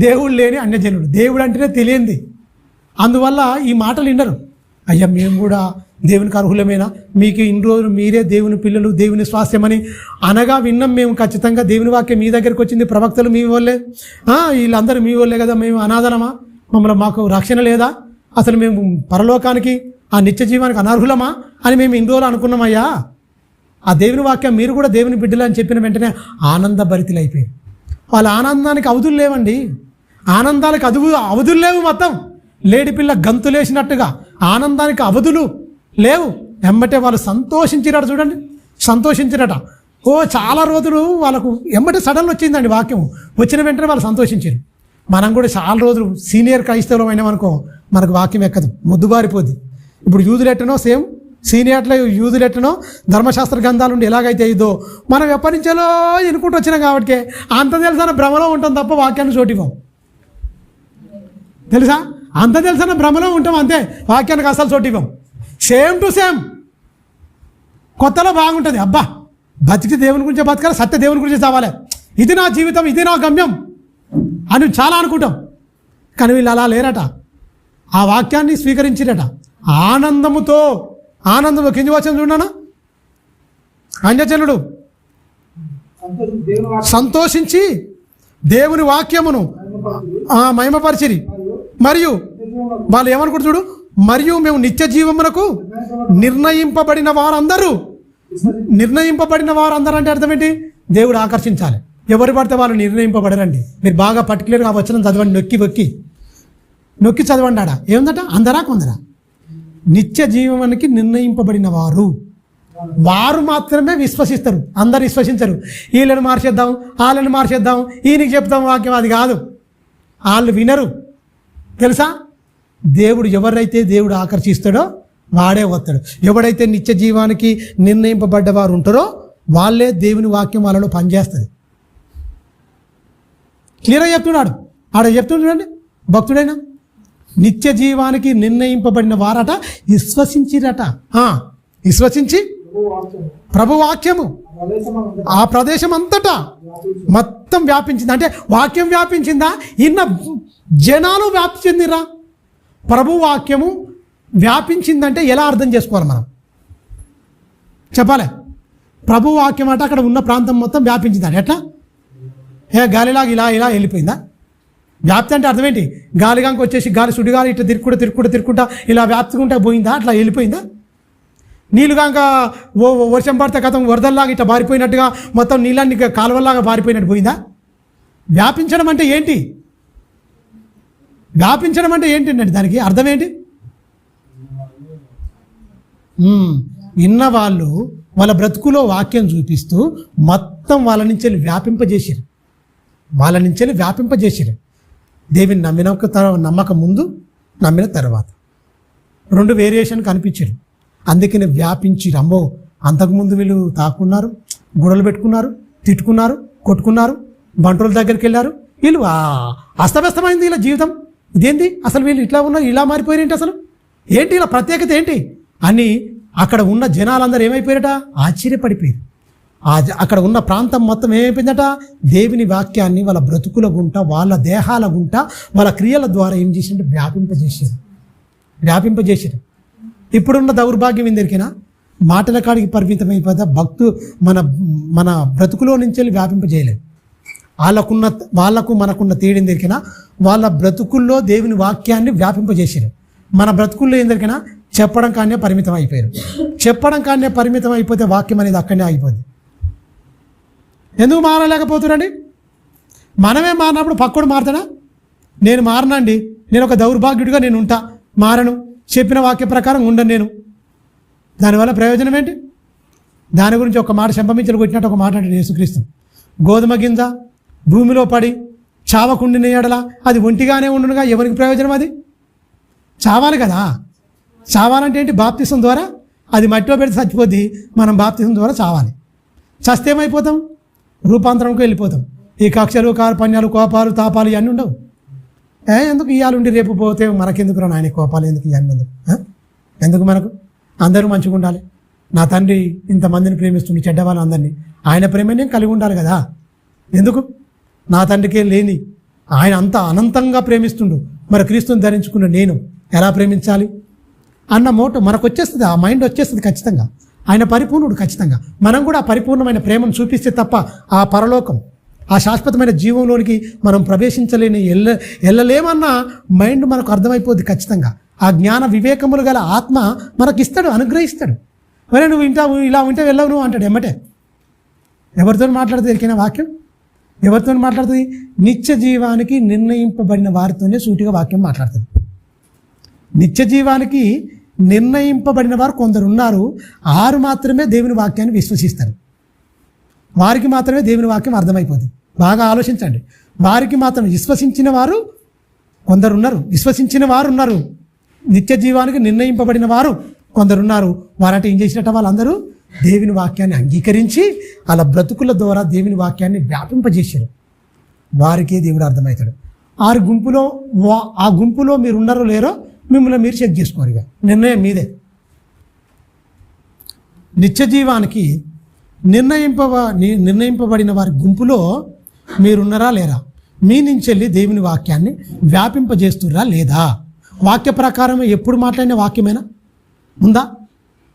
దేవుడు లేని అన్యజనుడు. దేవుడు అంటేనే తెలియంది. అందువల్ల ఈ మాటలు విన్నరు. అయ్యా మేము కూడా దేవునికి అర్హులమేనా? మీకు ఇన్ని రోజులు మీరే దేవుని పిల్లలు, దేవుని స్వాస్థ్యమని అనగా విన్నాం మేము. ఖచ్చితంగా దేవుని వాక్యం మీ దగ్గరికి వచ్చింది, ప్రవక్తలు మీ వాళ్ళే, వీళ్ళందరూ మీ వాళ్ళే కదా, మేము అనాథలమా? మాకు రక్షణ లేదా? అసలు మేము పరలోకానికి ఆ నిత్య జీవానికి అనర్హులమా అని మేము ఇన్ని రోజులు అనుకున్నామయ్యా. ఆ దేవుని వాక్యం మీరు కూడా దేవుని బిడ్డలు అని చెప్పిన వెంటనే ఆనంద భరితులు అయిపోయారు. వాళ్ళ ఆనందానికి అవధులు లేవండి. ఆనందానికి అవధులు లేవు. మొత్తం లేడిపిల్ల గంతులేసినట్టుగా ఆనందానికి అవధులు లేవు. ఎమ్మటే వాళ్ళు సంతోషించిరట. చూడండి, సంతోషించిరట. చాలా రోజులు వాళ్ళకు ఎమ్మటే సడన్ వచ్చిందండి వాక్యం. వచ్చిన వెంటనే వాళ్ళు సంతోషించారు. మనం కూడా చాలా రోజులు సీనియర్ క్రైస్తవులం అయినామనుకో మనకు వాక్యం ఎక్కదు, ముద్దుబారిపోద్ది. ఇప్పుడు యూదులు ఎట్టనో సేమ్ సీనియర్లో యూదులు ఎట్టనో ధర్మశాస్త్ర గ్రంథాలు ఉండి ఎలాగైతే ఇదో మనం ఎప్పటి నుంచో ఎన్నుకుంటూ వచ్చినాం కాబట్టి అంత తెలుసన్న భ్రమలో ఉంటాం తప్ప వాక్యాన్ని చోటివ్వం. తెలుసా? అంత తెలుసన్న భ్రమలో ఉంటాం అంతే, వాక్యానికి అసలు చోటివ్వం. Same to same. కొత్తలో బాగుంటుంది, అబ్బా బతికి దేవుని గురించి బతకాలి, సత్య దేవుని గురించి చావాలి, ఇది నా జీవితం, ఇది నా గమ్యం అని చాలా అనుకుంటాం. కానీ వీళ్ళు అలా లేరట. ఆ వాక్యాన్ని స్వీకరించిరట ఆనందముతో. ఆనందము కింది వచ్చిన చూడనా, అన్యజనుడు సంతోషించి దేవుని వాక్యమును మహిమపరిచిరి. మరియు వాళ్ళు ఏమనుకుంటు చూడు, మరియు మేము నిత్య జీవమునకు నిర్ణయింపబడిన వారందరూ. నిర్ణయింపబడిన వారందరూ అంటే అర్థం ఏంటి? దేవుడు ఆకర్షించాలి. ఎవరు పడితే వాళ్ళు నిర్ణయింపబడరండి. మీరు బాగా పర్టికులర్గా వచ్చిన చదవండి, నొక్కి చదవండి. ఆడ ఏముందట? అందరా కొందరా? నిత్య జీవానికి నిర్ణయింపబడిన వారు మాత్రమే విశ్వసిస్తారు. అందరు విశ్వసించరు. వీళ్ళని మార్చేద్దాం, వాళ్ళని మార్చేద్దాం, ఈయనకి చెప్తాం వాక్యం, అది కాదు. వాళ్ళు వినరు. తెలుసా? దేవుడు ఎవరైతే దేవుడు ఆకర్షిస్తాడో వాడే వస్తాడు. ఎవడైతే నిత్య జీవానికి నిర్ణయింపబడ్డవారు ఉంటారో వాళ్ళే దేవుని వాక్యం వాళ్ళలో పనిచేస్తుంది. క్లియర్గా చెప్తున్నాడు. ఆడ చెప్తున్నాడు చూడండి, భక్తుడైనా నిత్య జీవానికి నిర్ణయింపబడిన వారట విశ్వసించిరట. విశ్వసించి ప్రభు వాక్యము ఆ ప్రదేశం అంతటా మొత్తం వ్యాపించింది. అంటే వాక్యం వ్యాపించిందా? ఇన్న జనాలు వ్యాప్తి చెందిరా. ప్రభు వాక్యము వ్యాపించిందంటే ఎలా అర్థం చేసుకోవాలి మనం? చెప్పాలి. ప్రభు వాక్యం అంటే అక్కడ ఉన్న ప్రాంతం మొత్తం వ్యాపించింది. ఎట్లా? గాలిలాగా ఇలా వెళ్ళిపోయిందా? వ్యాప్తి అంటే అర్థం ఏంటి? గాలిగాంకి వచ్చేసి గాలి సుడిగాలి ఇట్లా తిరుక్కుంటా ఇలా వ్యాప్తికుంటా పోయిందా? అట్లా వెళ్ళిపోయిందా? నీళ్ళుగాక వర్షం పడితే గతం వరదల్లాగా ఇట్లా బారిపోయినట్టుగా మొత్తం నీళ్ళన్ని కాలువల్లాగా బారిపోయినట్టు పోయిందా? వ్యాపించడం అంటే ఏంటి? వ్యాపించడం అంటే ఏంటండి? దానికి అర్థం ఏంటి? విన్న వాళ్ళు వాళ్ళ బ్రతుకులో వాక్యం చూపిస్తూ మొత్తం వాళ్ళ నుంచి వ్యాపింపజేసారు. దేవుని నమ్మక ముందు, నమ్మిన తర్వాత 2 వేరియేషన్ కనిపించారు. అందుకని వ్యాపించిరు. అమ్మో, అంతకుముందు వీళ్ళు తాకున్నారు, గొడవలు పెట్టుకున్నారు, తిట్టుకున్నారు, కొట్టుకున్నారు, బంటుల దగ్గరికి వెళ్ళారు. వీళ్ళు అస్తవ్యస్తమైంది వీళ్ళ జీవితం. ఇదేంటి అసలు? వీళ్ళు ఇట్లా ఉన్నారు, ఇలా మారిపోయారు ఏంటి? అసలు ఏంటి ఇలా ప్రత్యేకత ఏంటి అని అక్కడ ఉన్న జనాలందరూ ఏమైపోయారట? ఆశ్చర్యపడిపోయారు. అక్కడ ఉన్న ప్రాంతం మొత్తం ఏమైపోయిందట? దేవుని వాక్యాన్ని వాళ్ళ బ్రతుకుల గుంట, వాళ్ళ దేహాల గుంట, వాళ్ళ క్రియల ద్వారా ఏం చేసిందంటే వ్యాపింపజేసారు. ఇప్పుడున్న దౌర్భాగ్యం ఏందరికైనా మాటల కాడికి పరిమితమైపోతే మన బ్రతుకులో నుంచి వెళ్ళి వ్యాపింపజేయలేదు. వాళ్ళకు మనకున్న తేడిని దొరికినా వాళ్ళ బ్రతుకుల్లో దేవుని వాక్యాన్ని వ్యాపింపజేసారు. మన బ్రతుకుల్లో ఏం దొరికినా చెప్పడం కానీ పరిమితం అయిపోయారు. చెప్పడం కానీ పరిమితం అయిపోతే వాక్యం అనేది అక్కడనే ఆగిపోద్ది. ఎందుకు మారలేకపోతున్నాండి? మనమే మారినప్పుడు పక్కడు మారుతాడా? నేను మారనండి, నేను ఒక దౌర్భాగ్యుడిగా నేను ఉంటా, మారను, చెప్పిన వాక్య ప్రకారం ఉండను నేను. దానివల్ల ప్రయోజనం ఏంటి? దాని గురించి ఒక మాట శంపమించలు కొట్టినట్టు ఒక మాట అంటే యేసుక్రీస్తు, గోధుమ గింజ భూమిలో పడి చావకుండిన ఎడల అది ఒంటిగానే ఉండునుగా ఎవరికి ప్రయోజనం? అది చావాలి కదా. చావాలంటే ఏంటి? బాప్తిసం ద్వారా. అది మట్టిలో పెడితే చచ్చిపోద్ది, మనం బాప్తిసం ద్వారా చావాలి. చస్తే ఏమైపోతాం? రూపాంతరంకి వెళ్ళిపోతాం. ఈ కక్షలు, కార్పణ్యాలు, కోపాలు, తాపాలు ఇవన్నీ ఉండవు. ఎందుకు ఇవ్వాలండి? రేపు పోతే మనకెందుకు రా నాయన కోపాలు, ఎందుకు ఇవన్నీ ఎందుకు మనకు? అందరూ మంచిగా ఉండాలి. నా తండ్రి ఇంతమందిని ప్రేమిస్తుండే చెడ్డవాళ్ళు అందరినీ, ఆయన ప్రేమనే కలిగి ఉండాలి కదా. ఎందుకు? నా తండ్రికే లేని ఆయన అంత అనంతంగా ప్రేమిస్తుండు, మరి క్రీస్తుని ధరించుకున్న నేను ఎలా ప్రేమించాలి అన్న మోటు మనకు వచ్చేస్తుంది, ఆ మైండ్ వచ్చేస్తుంది ఖచ్చితంగా. ఆయన పరిపూర్ణుడు ఖచ్చితంగా. మనం కూడా ఆ పరిపూర్ణమైన ప్రేమను చూపిస్తే తప్ప ఆ పరలోకం, ఆ శాశ్వతమైన జీవంలోనికి మనం ప్రవేశించలేని వెళ్ళలేమన్న మైండ్ మనకు అర్థమైపోద్ది ఖచ్చితంగా. ఆ జ్ఞాన వివేకములు గల ఆత్మ మనకి ఇస్తాడు, అనుగ్రహిస్తాడు. మరి నువ్వు ఇలా ఉంటే వెళ్ళవు నువ్వు అంటాడు ఎమ్మటే. ఎవరితో మాట్లాడుతుంది ఎరికైనా వాక్యం? ఎవరితో మాట్లాడుతుంది? నిత్య జీవానికి నిర్ణయింపబడిన వారితోనే సూటిగా వాక్యం మాట్లాడుతుంది. నిత్య జీవానికి నిర్ణయింపబడిన వారు కొందరు ఉన్నారు. 6 మాత్రమే దేవుని వాక్యాన్ని విశ్వసిస్తారు. వారికి మాత్రమే దేవుని వాక్యం అర్థమైపోతుంది. బాగా ఆలోచించండి. వారికి మాత్రం విశ్వసించిన వారు కొందరు ఉన్నారు. విశ్వసించిన వారు ఉన్నారు. నిత్య జీవానికి నిర్ణయింపబడిన వారు కొందరున్నారు. వారంటే ఏం చేసినట్ట? వాళ్ళందరూ దేవుని వాక్యాన్ని అంగీకరించి వాళ్ళ బ్రతుకుల ద్వారా దేవుని వాక్యాన్ని వ్యాపింపజేశారు. వారికే దేవుడు అర్థమవుతాడు. ఆ గుంపులో మీరు ఉన్నారో లేరో మిమ్మల్ని మీరు చెక్ చేసుకోరు. ఇక నిర్ణయం మీదే. నిత్య జీవానికి నిర్ణయింపబడిన వారి గుంపులో మీరున్నారా లేరా? మీ నుంచి వెళ్ళి దేవుని వాక్యాన్ని వ్యాపింపజేస్తుర్రా లేదా? వాక్య ప్రకారం ఎప్పుడు మాట్లాడిన వాక్యమేనా ఉందా?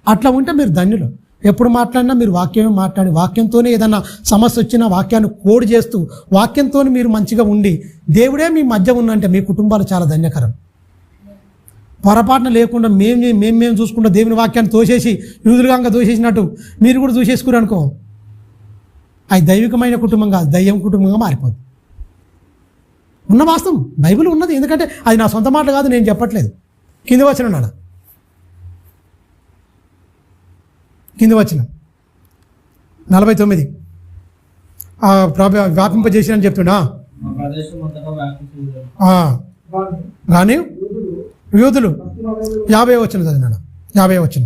అట్లా ఉంటే మీరు ధన్యులు. ఎప్పుడు మాట్లాడినా మీరు వాక్యమే మాట్లాడి, వాక్యంతోనే ఏదన్నా సమస్య వచ్చినా వాక్యాన్ని కోడ్ చేస్తూ వాక్యంతో మీరు మంచిగా ఉండి దేవుడే మీ మధ్య ఉన్నంటే మీ కుటుంబాలు చాలా ధన్యకరం. పొరపాటున లేకుండా మేము చూసుకుంటూ దేవుని వాక్యాన్ని తోసేసి యూదులుగా తోసేసినట్టు మీరు కూడా చూసేసుకున్నారు అనుకో, అది దైవికమైన కుటుంబం కాదు, దయ్యం కుటుంబంగా మారిపోద్ది. ఉన్న వాస్తవం బైబిల్ ఉన్నది. ఎందుకంటే అది నా సొంత మాట కాదు, నేను చెప్పట్లేదు. కింద వచ్చిన 49 వ్యాపింపజేసినని చెప్తున్నా. కానీ యూదులు 50 వచ్చిన చదివినా 50 వచ్చిన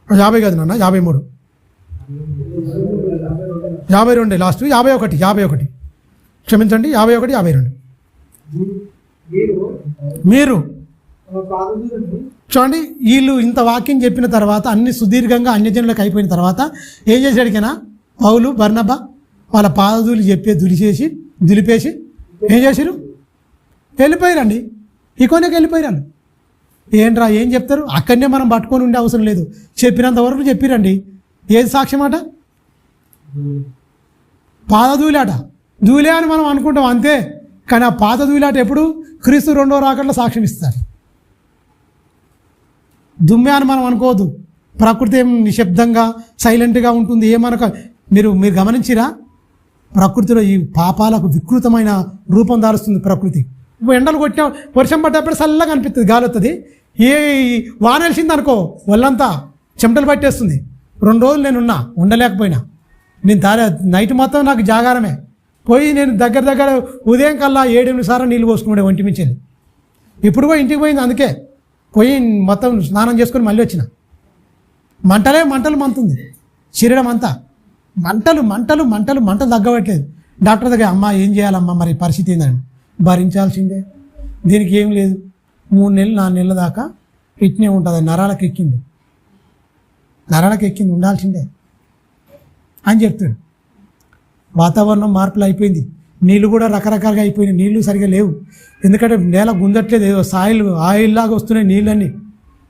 50 కాదు నాన్న, 53 52 లాస్ట్ 51 క్షమించండి, 51 52. మీరు చూడండి, వీళ్ళు ఇంత వాక్యం చెప్పిన తర్వాత అన్ని సుదీర్ఘంగా అన్యజనులకు అయిపోయిన తర్వాత ఏం చేశాడికైనా పౌలు బర్నబా వాళ్ళ పాదధూళి దులిపేసి ఏం చేశారు? వెళ్ళిపోయారండి. ఇకోనేకి వెళ్ళిపోయారు. ఏంట్రా ఏం చెప్తారు? అక్కడనే మనం పట్టుకొని ఉండే అవసరం లేదు. చెప్పినంత వరకు చెప్పిరండి. ఏది సాక్ష్యం అట? పాదధూళి ధూళి అని మనం అనుకుంటాం అంతే. కానీ ఆ పాదధూళి ఎప్పుడు? క్రీస్తు 2వ రాకడలో సాక్ష్యం ఇస్తారు. దుమ్మె అని మనం అనుకోవద్దు. ప్రకృతి ఏం నిశ్శబ్దంగా సైలెంట్గా ఉంటుంది ఏమనక. మీరు గమనించిరా? ప్రకృతిలో ఈ పాపాలకు వికృతమైన రూపం దాలుస్తుంది ప్రకృతి. ఎండలు కొట్టినా వర్షం పడ్డప్పుడు చల్లగా అనిపిస్తుంది, గాలి వస్తుంది. వాన వెలిసింది అనుకో వాళ్ళంతా చెమటలు పట్టేస్తుంది. 2 రోజులు నేనున్నా, ఉండలేకపోయినా. నేను నైట్ మొత్తం నాకు జాగారమే. పోయి నేను దగ్గర ఉదయం కల్లా 7-8 సార్లు నీళ్ళు పోసుకున్నాడే ఒంటి మించేది. ఇప్పుడు కూడా ఇంటికి పోయింది. అందుకే పోయి మొత్తం స్నానం చేసుకొని మళ్ళీ వచ్చిన. మంటలు మంతుంది శరీరం అంతా. మంటలు తగ్గవట్లేదు. డాక్టర్ దగ్గర అమ్మ ఏం చేయాలమ్మా మరి పరిస్థితి ఏందండి? భరించాల్సిందే, దీనికి ఏం లేదు, 3 నెలలు 4 నెలల దాకా ఇట్నే ఉంటుంది. నరాలకు ఎక్కింది ఉండాల్సిందే అని చెప్తాడు. వాతావరణం మార్పులు అయిపోయింది, నీళ్ళు కూడా రకరకాలుగా అయిపోయినాయి, నీళ్లు సరిగా లేవు. ఎందుకంటే నేల గుందట్లేదు, ఏదో ఆయిల్ లాగా వస్తున్నాయి నీళ్ళన్నీ.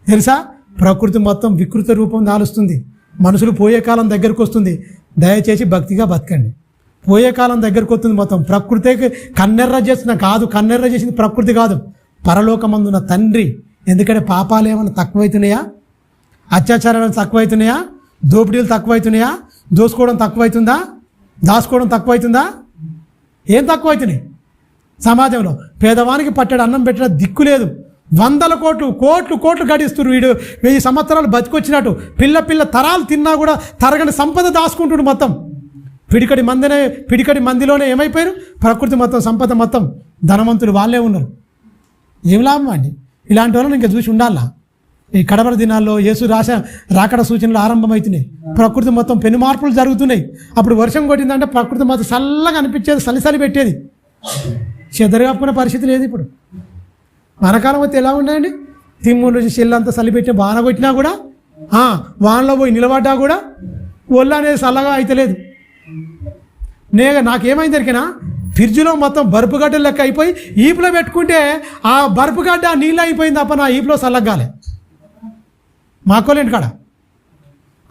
తెలుసా, ప్రకృతి మొత్తం వికృత రూపం దాలుస్తుంది. మనుషులు పోయే కాలం దగ్గరకు వస్తుంది. దయచేసి భక్తిగా బతకండి. పోయే కాలం దగ్గరకు వస్తుంది. మొత్తం ప్రకృతికి కన్నెర్ర చేసింది ప్రకృతి కాదు, పరలోకమందున్న తండ్రి. ఎందుకంటే పాపాలు ఏమైనా తక్కువైతున్నాయా? అత్యాచారాలు తక్కువైతున్నాయా? దోపిడీలు తక్కువైతున్నాయా? దోసుకోవడం తక్కువైతుందా? దాచుకోవడం తక్కువైతుందా? ఏం తక్కువైతున్నాయి? సమాజంలో పేదవానికి పట్టడం అన్నం పెట్టడం దిక్కు లేదు. 100 కోట్లు గడిస్తున్నారు. వీడు 1000 సంవత్సరాలు బతికొచ్చినట్టు పిల్ల తరాలు తిన్నా కూడా తరగని సంపద దాచుకుంటుడు. మొత్తం పిడికడి మందిలోనే ఏమైపోయారు? ప్రకృతి మొత్తం, సంపద మొత్తం ధనవంతులు వాళ్ళే ఉన్నారు. ఏం లాభం అండి? ఇలాంటి వాళ్ళని ఇంకా చూసి ఉండాలా? ఈ కడవర దినాల్లో యేసు రాకడ సూచనలు ఆరంభమవుతున్నాయి. ప్రకృతి మొత్తం పెను మార్పులు జరుగుతున్నాయి. అప్పుడు వర్షం కొట్టిందంటే ప్రకృతి మొత్తం చల్లగా అనిపించేది, చలి పెట్టేది. చెదరగాపుకునే పరిస్థితి లేదు ఇప్పుడు. వానకాలం అయితే ఎలా ఉన్నాయండి? తిమ్ముడు నుంచి చెల్లంతా చలి పెట్టిన వాన కొట్టినా కూడా, వానలో పోయి నిలబడ్డా కూడా ఒళ్ళు అనేది చల్లగా అయితే లేదు. నాకేమైంది దొరికినా ఫ్రిడ్జ్లో మొత్తం బరుపుగడ్డలు లెక్క అయిపోయి ఈపులో పెట్టుకుంటే ఆ బరుపుగడ్డ నీళ్ళు అయిపోయింది తప్ప నా ఈపులో చల్లగాలే. మా అక్కోలేంటి కాడ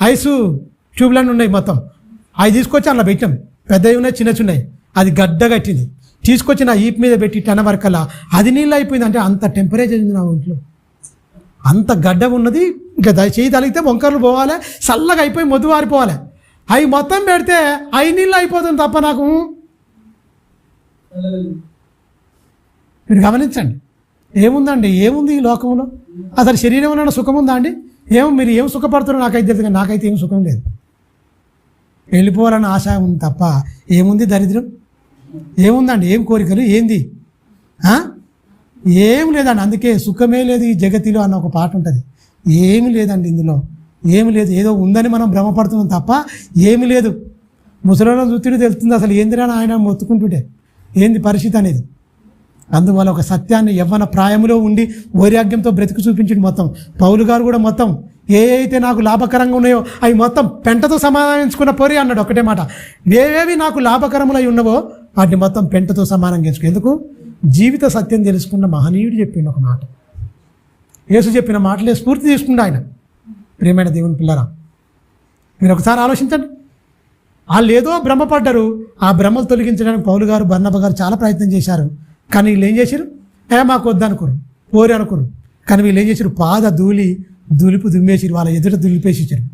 ఐసు ట్యూబ్లన్నీ ఉన్నాయి, మొత్తం అవి తీసుకొచ్చి అలా పెట్టాం. పెద్దవి ఉన్నాయి, చిన్నవి. అది గడ్డ కట్టింది, తీసుకొచ్చి నా ఈపు మీద పెట్టి 10 వరకల్లా అది నీళ్ళు అయిపోయింది. అంటే అంత టెంపరేచర్ ఉంది నా ఒంట్లో, అంత గడ్డ ఉన్నది. ఇంకా చేయి తలిగితే వంకర్లు పోవాలి, చల్లగా అయిపోయి మొద్దు వారిపోవాలి. అవి మొత్తం పెడితే అవి నీళ్ళు అయిపోతుంది తప్ప నాకు. మీరు గమనించండి, ఏముందండి? ఏముంది ఈ లోకంలో? అసలు శరీరంలో సుఖం ఉందా అండి? మీరు ఏం సుఖపడుతున్నారో నాకైతే తెలుసు, కానీ నాకైతే ఏం సుఖం లేదు. వెళ్ళిపోవాలని ఆశ ఉంది తప్ప ఏముంది? దరిద్రం ఏముందండి? ఏం కోరికలు? ఏంది? ఏం లేదండి. అందుకే సుఖమే లేదు ఈ జగతిలో అన్న ఒక పాట ఉంటుంది. ఏమి లేదండి ఇందులో, ఏమి లేదు. ఏదో ఉందని మనం భ్రమపడుతున్నాం తప్ప ఏమి లేదు. ముసలిలో చూస్తుంటే తెలుస్తుంది అసలు ఏందిరా ఆయన మొత్తుకుంటుంటే ఏంది పరిస్థితి అనేది. అందువల్ల ఒక సత్యాన్ని యవ్వన ప్రాయంలో ఉండి వైరాగ్యంతో బ్రతికి చూపించింది. మొత్తం పౌలు గారు కూడా మొత్తం అయితే నాకు లాభకరంగా ఉన్నాయో అవి మొత్తం పెంటతో సమాధానించుకున్న పోరి అన్నాడు. ఒకటే మాట, ఏవేవి నాకు లాభకరములై ఉన్నవో వాటిని మొత్తం పెంటతో సమానంగా ఎంచుకో. ఎందుకు? జీవిత సత్యం తెలుసుకున్న మహనీయుడు చెప్పిండు ఒక మాట. యేసు చెప్పిన మాటలే స్ఫూర్తి తీసుకుండు ఆయన. ప్రియమైన దేవుని పిల్లరా, మీరు ఒకసారి ఆలోచించండి. వాళ్ళు ఏదో భ్రమపడ్డారు. ఆ భ్రమలు తొలగించడానికి పౌలు గారు, బర్నబా గారు చాలా ప్రయత్నం చేశారు. కానీ వీళ్ళు ఏం చేశారు? మాకు వద్దనుకోరు, పోరి అనుకోరు. కానీ వీళ్ళు ఏం చేశారు? పాద దులిపు దుమ్మేసిరు, వాళ్ళ ఎదుట దులిపేసిచ్చారు.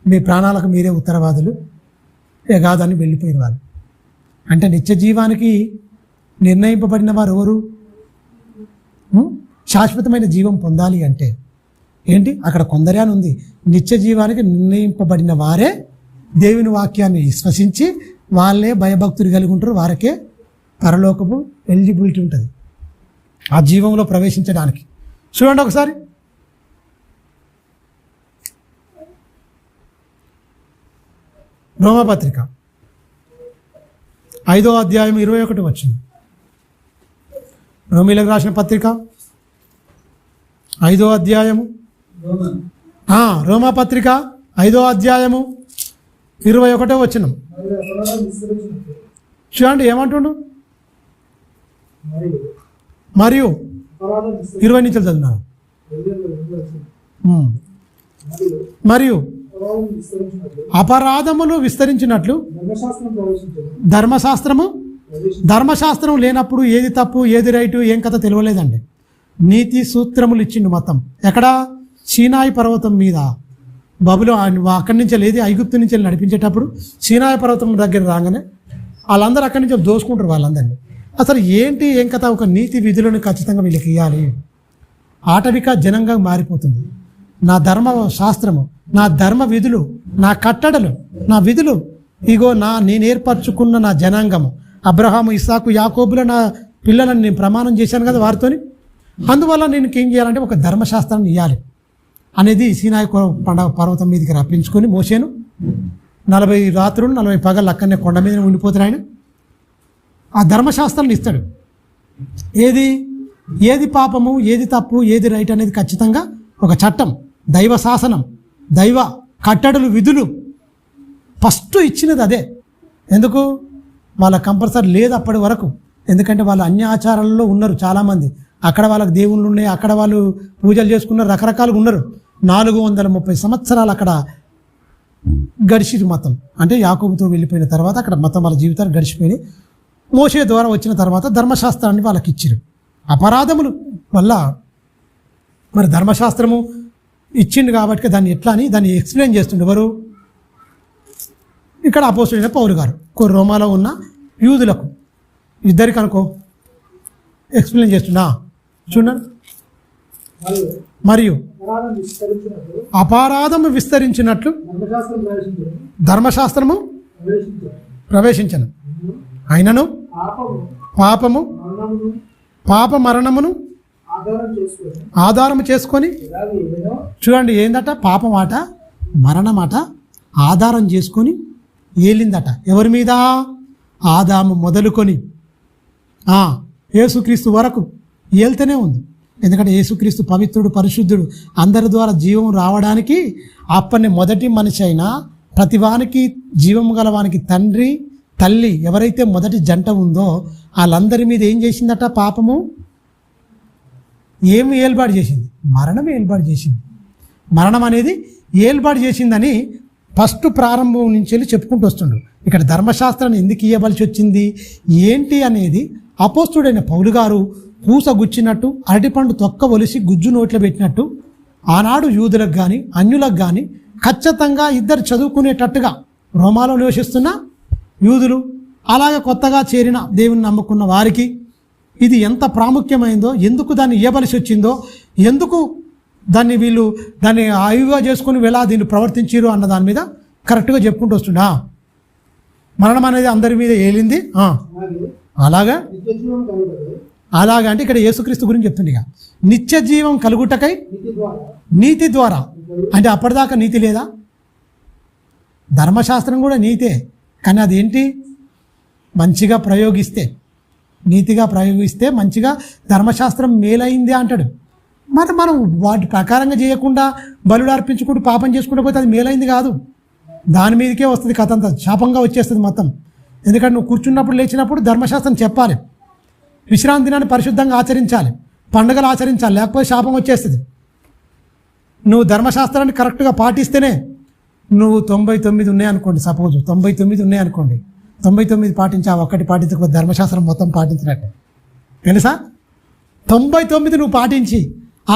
మీ ప్రాణాలకు మీరే ఉత్తరవాదులు కాదని వెళ్ళిపోయిన వాళ్ళు. అంటే నిత్య జీవానికి నిర్ణయింపబడిన వారు ఎవరు? శాశ్వతమైన జీవం పొందాలి అంటే ఏంటి? అక్కడ కొందరే అని ఉంది. నిత్య జీవానికి నిర్ణయింపబడిన వారే దేవుని వాక్యాన్ని విశ్వసించి వాళ్ళే భయభక్తులు కలిగి ఉంటారు. వారికే పరలోకపు ఎలిజిబిలిటీ ఉంటుంది ఆ జీవంలో ప్రవేశించడానికి. చూడండి ఒకసారి, రోమపత్రిక 5వ అధ్యాయం 21 వచ్చింది. రోమీలకు రాసిన పత్రిక 5వ అధ్యాయము, రోమపత్రిక 5వ అధ్యాయము 21 వచ్చిన. చూడండి ఏమంటుండు. మరియు 20 నుంచి చదువున్నాను. మరియు అపరాధములు విస్తరించినట్లు ధర్మశాస్త్రం లేనప్పుడు ఏది తప్పు ఏది రైటు ఏం కథ తెలియలేదండి. నీతి సూత్రములు ఇచ్చిండు మొత్తం. ఎక్కడ? సీనాయి పర్వతం మీద. బబులో అక్కడి నుంచి లేదు, ఐగుప్తు నుంచి వెళ్ళి నడిపించేటప్పుడు సీనాయి పర్వతం దగ్గర రాగానే వాళ్ళందరూ అక్కడి నుంచి దోసుకుంటారు వాళ్ళందరినీ. అసలు ఏంటి ఏం కథ? ఒక నీతి విధులను ఖచ్చితంగా వీళ్ళకి ఇవ్వాలి. ఆటవిక జనంగా మారిపోతుంది. నా ధర్మ శాస్త్రము, నా ధర్మ విధులు, నా కట్టడలు, నా విధులు, ఇగో నేను ఏర్పరచుకున్న నా జనాంగము, అబ్రహాము, ఇస్సాకు, యాకోబుల నా పిల్లలను నేను ప్రమాణం చేశాను కదా వారితోని. అందువల్ల నేను ఏం చేయాలంటే ఒక ధర్మశాస్త్రాన్ని ఇవ్వాలి అనేది సీనాయి పర్వతం మీదకి రప్పించుకొని మోసేను 40 రాత్రులు 40 పగళ్ళు అక్కడనే కొండ మీద ఉండిపోతారు ఆయన. ఆ ధర్మశాస్త్రాన్ని ఇస్తాడు. ఏది? ఏది పాపము, ఏది తప్పు, ఏది రైట్ అనేది ఖచ్చితంగా ఒక చట్టం, దైవ శాసనం, దైవ కట్టడలు, విధులు ఫస్ట్ ఇచ్చినది అదే. ఎందుకు వాళ్ళ కంపల్సరీ లేదు అప్పటి వరకు, ఎందుకంటే వాళ్ళు అన్య ఆచారాలలో ఉన్నారు చాలామంది. అక్కడ వాళ్ళకి దేవుళ్ళు ఉన్నాయి, అక్కడ వాళ్ళు పూజలు చేసుకున్నారు, రకరకాలుగా ఉన్నారు. 430 సంవత్సరాలు అక్కడ గడిచిరు మొత్తం. అంటే యాకోబుతో వెళ్ళిపోయిన తర్వాత అక్కడ మొత్తం వాళ్ళ జీవితాలు గడిచిపోయి మోషే ద్వారా వచ్చిన తర్వాత ధర్మశాస్త్రాన్ని వాళ్ళకి ఇచ్చిరు. అపరాధములు వల్ల మరి ధర్మశాస్త్రము ఇచ్చిండు కాబట్టి దాన్ని ఎట్లా అని దాన్ని ఎక్స్ప్లెయిన్ చేస్తుండే ఎవరు? ఇక్కడ అపోస్తుడైన పౌలు గారు రోమాలో ఉన్న యూదులకు ఇద్దరికి అనుకో ఎక్స్ప్లెయిన్ చేస్తున్నా చూడండి. మరియు అపరాధము విస్తరించినట్లు ధర్మశాస్త్రము ప్రవేశించను, అయినను పాప మరణమును ఆధారము చేసుకొని, చూడండి ఏందట, పాపమాట మరణమాట ఆధారం చేసుకొని ఏలిందట. ఎవరి మీద? ఆదాము మొదలుకొని యేసుక్రీస్తు వరకు ఏల్తూనే ఉంది. ఎందుకంటే యేసుక్రీస్తు పవిత్రుడు, పరిశుద్ధుడు, అందరి ద్వారా జీవం రావడానికి అప్పని మొదటి మనిషి అయినా ప్రతివానికి జీవం గలవానికి తండ్రి తల్లి ఎవరైతే మొదటి జంట ఉందో వాళ్ళందరి మీద ఏం చేసిందట? పాపము ఏమి ఏర్పాటు చేసింది? మరణం ఏర్పాటు చేసింది. మరణం అనేది ఏర్పాటు చేసిందని ఫస్ట్ ప్రారంభం నుంచి వెళ్ళి చెప్పుకుంటూ వస్తుండ్రు. ఇక్కడ ధర్మశాస్త్రాన్ని ఎందుకు ఇవ్వవలసి వచ్చింది ఏంటి అనేది అపోస్తుడైన పౌలు గారు పూసగుచ్చినట్టు, అరటిపండు తొక్క ఒలిసి గుజ్జు నోట్లో పెట్టినట్టు ఆనాడు యూదులకు కానీ అన్యులకు కానీ ఖచ్చితంగా ఇద్దరు చదువుకునేటట్టుగా రోమాలో నివసిస్తున్న యూదులు, అలాగే కొత్తగా చేరిన దేవుని నమ్ముకున్న వారికి ఇది ఎంత ప్రాముఖ్యమైందో, ఎందుకు దాన్ని ఇవ్వవలసి వచ్చిందో, ఎందుకు వీళ్ళు దాన్ని ఆయువుగా చేసుకుని ఎలా దీన్ని ప్రవర్తించారు అన్న దాని మీద కరెక్ట్గా చెప్పుకుంటూ వస్తుండా. మరణం అనేది అందరి మీద ఏలింది. అలాగా అంటే ఇక్కడ యేసుక్రీస్తు గురించి చెప్తుంది. ఇక నిత్య జీవం కలుగుటకై నీతి ద్వారా, అంటే అప్పటిదాకా నీతి లేదా? ధర్మశాస్త్రం కూడా నీతే, కానీ అదేంటి? మంచిగా ప్రయోగిస్తే, నీతిగా ప్రయోగిస్తే మంచిగా ధర్మశాస్త్రం మేలైంది అంటాడు. మరి మనం వాటి ప్రకారంగా చేయకుండా బలుడు అర్పించుకుంటూ పాపం చేసుకుంటూ పోతే అది మేలైంది కాదు, దాని మీదకే వస్తుంది కథ అంతా, శాపంగా వచ్చేస్తుంది మొత్తం. ఎందుకంటే నువ్వు కూర్చున్నప్పుడు లేచినప్పుడు ధర్మశాస్త్రం చెప్పాలి, విశ్రాంతి దినాన్ని పరిశుద్ధంగా ఆచరించాలి, పండుగలు ఆచరించాలి, లేకపోతే శాపం వచ్చేస్తుంది. నువ్వు ధర్మశాస్త్రాన్ని కరెక్ట్గా పాటిస్తేనే, నువ్వు 99 ఉన్నాయనుకోండి, సపోజ్ 99 ఉన్నాయనుకోండి, 99 పాటించి ఆ ఒక్కటి పాటించకపోతే ధర్మశాస్త్రం మొత్తం పాటించినట్టే తెలుసా? 99 నువ్వు పాటించి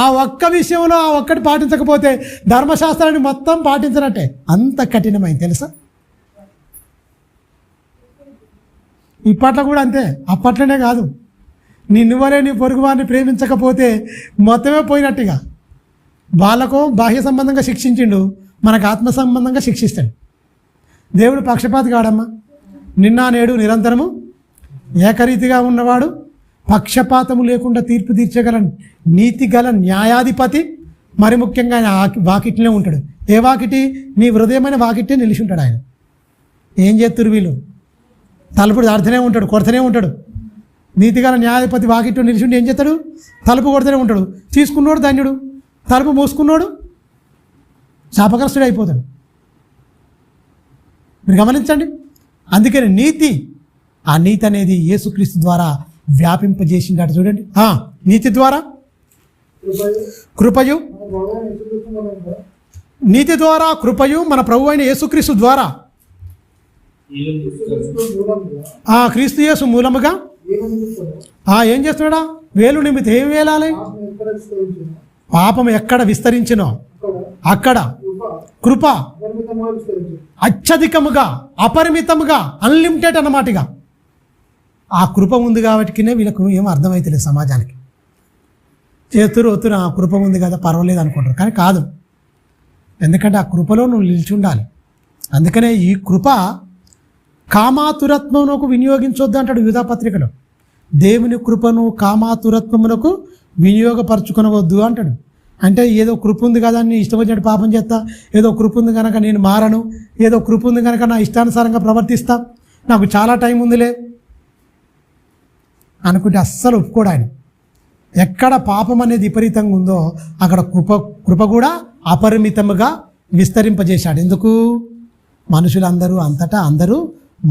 ఆ ఒక్క విషయంలో ఆ ఒక్కటి పాటించకపోతే ధర్మశాస్త్రాన్ని మొత్తం పాటించినట్టే. అంత కఠినమైంది తెలుసా? ఇప్పట్లో కూడా అంతే, అప్పట్లోనే కాదు. నువ్వనే నీ పొరుగు వారిని ప్రేమించకపోతే మొత్తమే పోయినట్టుగా. వాళ్ళకు బాహ్య సంబంధంగా శిక్షించిండు, మనకు ఆత్మ సంబంధంగా శిక్షిస్తాడు. దేవుడు పక్షపాతి కాడమ్మా, నిన్న నేడు నిరంతరము ఏకరీతిగా ఉన్నవాడు, పక్షపాతము లేకుండా తీర్పు తీర్చగల నీతి గల న్యాయాధిపతి. మరి ముఖ్యంగా ఆయన వాకిట్లే ఉంటాడు. ఏ వాకిటి? నీ హృదయమైన వాకిట్టే నిలిచి ఉంటాడు ఆయన. ఏం చేస్తున్నారు వీళ్ళు? తలుపు దాడుతూనే ఉంటాడు, కొడుతూనే ఉంటాడు. నీతిగల న్యాయాధిపతి వాకిట్టు నిలిచి ఏం చేస్తాడు? తలుపు కొడుతూనే ఉంటాడు. తీసుకున్నోడు ధన్యుడు, తలుపు మూసుకున్నోడు శాపగ్రస్తుడు అయిపోతాడు. మీరు గమనించండి. అందుకని నీతి, ఆ నీతి అనేది యేసుక్రీస్తు ద్వారా వ్యాపింపజేసిందట. చూడండి, నీతి ద్వారా కృపయు, నీతి ద్వారా కృపయు మన ప్రభు అయిన యేసుక్రీస్తు ద్వారా, క్రీస్తు యేసు మూలముగా ఏం చేస్తున్నాడా? వేలు నిమిత్తం ఏం వేలాలి? పాపం ఎక్కడ విస్తరించినో అక్కడ కృప అత్యధికముగా, అపరిమితముగా, అన్లిమిటెడ్ అన్నమాటగా ఆ కృప ఉంది కాబట్టి వీళ్ళకు ఏం అర్థమైతలేదు సమాజానికి. చేతురు ఒత్తురు ఆ కృప ఉంది కదా పర్వాలేదు అనుకుంటారు, కానీ కాదు. ఎందుకంటే ఆ కృపలో నువ్వు నిలిచి ఉండాలి. అందుకనే ఈ కృప కామాతురత్వమునకు వినియోగించొద్దు అంటాడు యూదాపత్రికలో. దేవుని కృపను కామాతురత్వమునకు వినియోగపరచుకొనవద్దు అంటాడు. అంటే ఏదో కృప ఉంది కదా అని ఇష్టం వచ్చినట్టు పాపం చేస్తా, ఏదో కృప ఉంది కనుక నేను మారను, ఏదో కృప ఉంది కనుక నా ఇష్టానుసారంగా ప్రవర్తిస్తా, నాకు చాలా టైం ఉందిలే అనుకుంటే అస్సలు ఒప్పుకోడు ఆయన. ఎక్కడ పాపం అనేది విపరీతంగా ఉందో అక్కడ కృప కూడా అపరిమితముగా విస్తరింపజేశాడు. ఎందుకు? మనుషులందరూ అంతటా అందరూ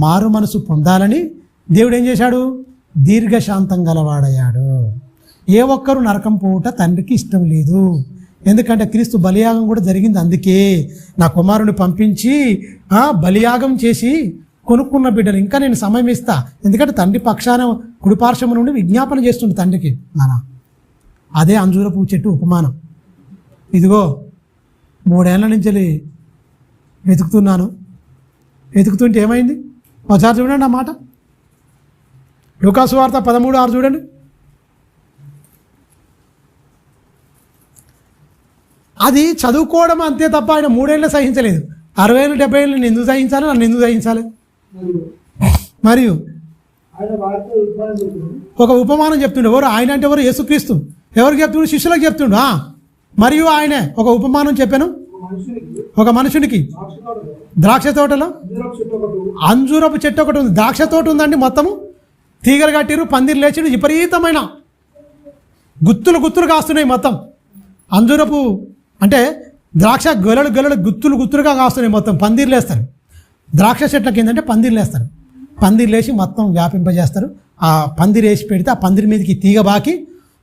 మారు మనసు పొందాలని దేవుడు ఏం చేశాడు? దీర్ఘశాంతం గలవాడయ్యాడు. ఏ ఒక్కరు నరకం పోవుట తండ్రికి ఇష్టం లేదు. ఎందుకంటే క్రీస్తు బలియాగం కూడా జరిగింది. అందుకే నా కుమారుని పంపించి బలియాగం చేసి కొనుక్కున్న బిడ్డలు ఇంకా నేను సమయం ఇస్తా. ఎందుకంటే తండ్రి పక్షాన కుడిపార్శ్వము నుండి విజ్ఞాపన చేస్తుంది తండ్రికి. అదే అంజూరపు చెట్టు ఉపమానం. ఇదిగో 3 ఏళ్ల నుంచి వెతుకుతున్నాను. వెతుకుతుంటే ఏమైంది? ఒకసారి చూడండి ఆ మాట. లూకాసు వార్త 13:6 చూడండి. అది చదువుకోవడం అంతే తప్ప ఆయన 3 ఏళ్ళు సహించలేదు. 60 ఏళ్ళు 70 ఏళ్ళు నేను ఎందుకు సహించాలి? నన్ను ఎందుకు సహించాలి? మరియు ఒక ఉపమానం చెప్తుండే. ఎవరు ఆయన అంటే? ఎవరు? యేసుక్రీస్తు. ఎవరికి చెప్తుండు? శిష్యులకు చెప్తుండు. మరియు ఆయనే ఒక ఉపమానం చెప్పాను. ఒక మనుషునికి ద్రాక్ష తోటలో అంజూరపు చెట్టు ఒకటి ఉంది. ద్రాక్ష తోట ఉందండి, మొత్తము తీగలు కట్టిరు, పందిరు లేచిడు, విపరీతమైన గుత్తులు కాస్తున్నాయి. మొత్తం అంజూరపు అంటే ద్రాక్ష గొలలు గుత్తులుగా కాస్తున్నాయి. మొత్తం పందిర్లు వేస్తారు. ద్రాక్ష చెట్లకి ఏంటంటే పందిర్లు వేస్తారు. పందిర్లు వేసి మొత్తం వ్యాపింపజేస్తారు. ఆ పందిరి వేసి పెడితే ఆ పందిరి మీదకి తీగ బాకి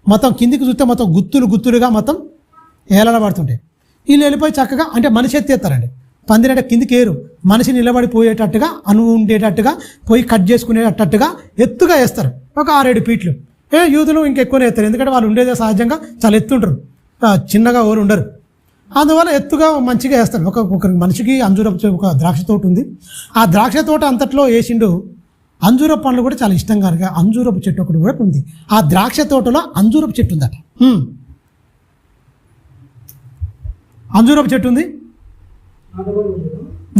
మొత్తం కిందికి చూస్తే మొత్తం గుత్తులుగా మొత్తం ఏలడబడుతుంటాయి. వీళ్ళు వెళ్ళిపోయి చక్కగా అంటే మనిషి ఎత్తేస్తారండి. పందిరి అంటే కిందికి ఏరు, మనిషి నిలబడిపోయేటట్టుగా ఉండేటట్టుగా పోయి కట్ చేసుకునేటట్టుగా ఎత్తుగా వేస్తారు. ఒక 6-7 ఫీట్లు. యూదులు ఇంకెక్కువనే ఎత్తారు. ఎందుకంటే వాళ్ళు ఉండేదే సహజంగా చాలా ఎత్తుంటారు, చిన్నగా ఎవరు ఉండరు. అందువల్ల ఎత్తుగా మంచిగా వేస్తారు. ఒక మనిషికి ఒక ద్రాక్ష తోట ఉంది. ఆ ద్రాక్ష తోట అంతట్లో వేసిండు. అంజూరపు పండ్లు కూడా చాలా ఇష్టంగా అంజూరపు చెట్టు ఒకటి కూడా ఉంది. ఆ ద్రాక్ష తోటలో అంజూరపు చెట్టు ఉందట. అంజూరపు చెట్టు ఉంది,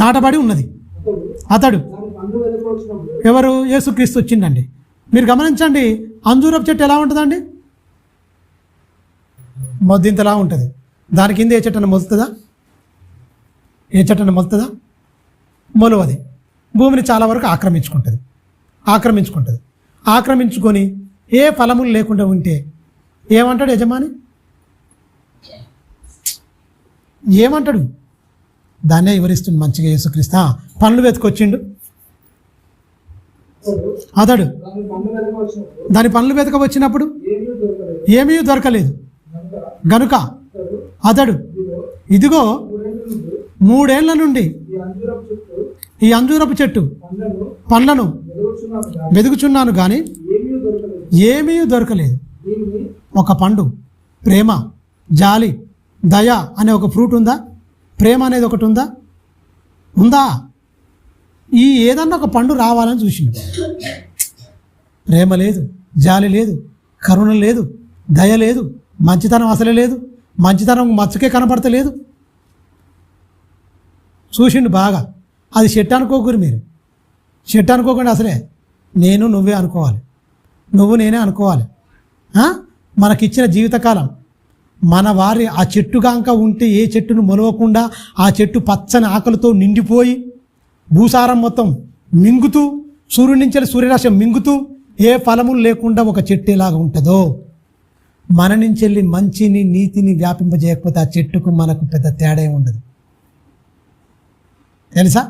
నాటబడి ఉన్నది. అతడు ఎవరు? యేసుక్రీస్తు వచ్చిండండి. మీరు గమనించండి, అంజూరపు చెట్టు ఎలా ఉంటుందండి? మొద్దింతలా ఉంటుంది. దాని కింద ఏ చెట్టున మొలుతుందా? మొలవది. భూమిని చాలా వరకు ఆక్రమించుకొని ఏ ఫలములు లేకుండా ఉంటే ఏమంటాడు యజమాని? ఏమంటాడు? దాన్నే వివరిస్తుంది మంచిగా యేసుక్రీస్తు. పండ్లు వెతుకొచ్చిండు అతడు. దాని పండ్లు వెతక వచ్చినప్పుడు ఏమీ దొరకలేదు గనుక అతడు ఇదిగో 3 ఏళ్ల నుండి ఈ అంజూరపు చెట్టు పండ్లను వెతుకుచున్నాను కానీ ఏమీ దొరకలేదు. ఒక పండు, ప్రేమ, జాలి, దయ అనే ఒక ఫ్రూట్ ఉందా? ప్రేమ అనేది ఒకటి ఉందా? ఈ ఏదన్నా ఒక పండు రావాలని చూసిండు. ప్రేమ లేదు, జాలి లేదు, కరుణ లేదు, దయ లేదు, మంచితనం అసలే లేదు. మంచితనం మచ్చకే కనపడతలేదు. చూసిండు బాగా. అది చెట్టు అనుకోకూరు మీరు. చెట్టు అనుకోకుండా అసలే నేను నువ్వే అనుకోవాలి, నువ్వు నేనే అనుకోవాలి. మనకిచ్చిన జీవితకాలం మన వారి ఆ చెట్టుగాంక ఉంటే ఏ చెట్టును మొలవకుండా ఆ చెట్టు పచ్చని ఆకలితో నిండిపోయి భూసారం మొత్తం మింగుతూ సూర్యుడి నుంచి సూర్యరశ్మి మింగుతూ ఏ ఫలములు లేకుండా ఒక చెట్టు ఎలాగా ఉంటుందో మన నుంచి వెళ్ళి మంచిని నీతిని వ్యాపింపజేయకపోతే ఆ చెట్టుకు మనకు పెద్ద తేడా ఉండదు. తెలుసా?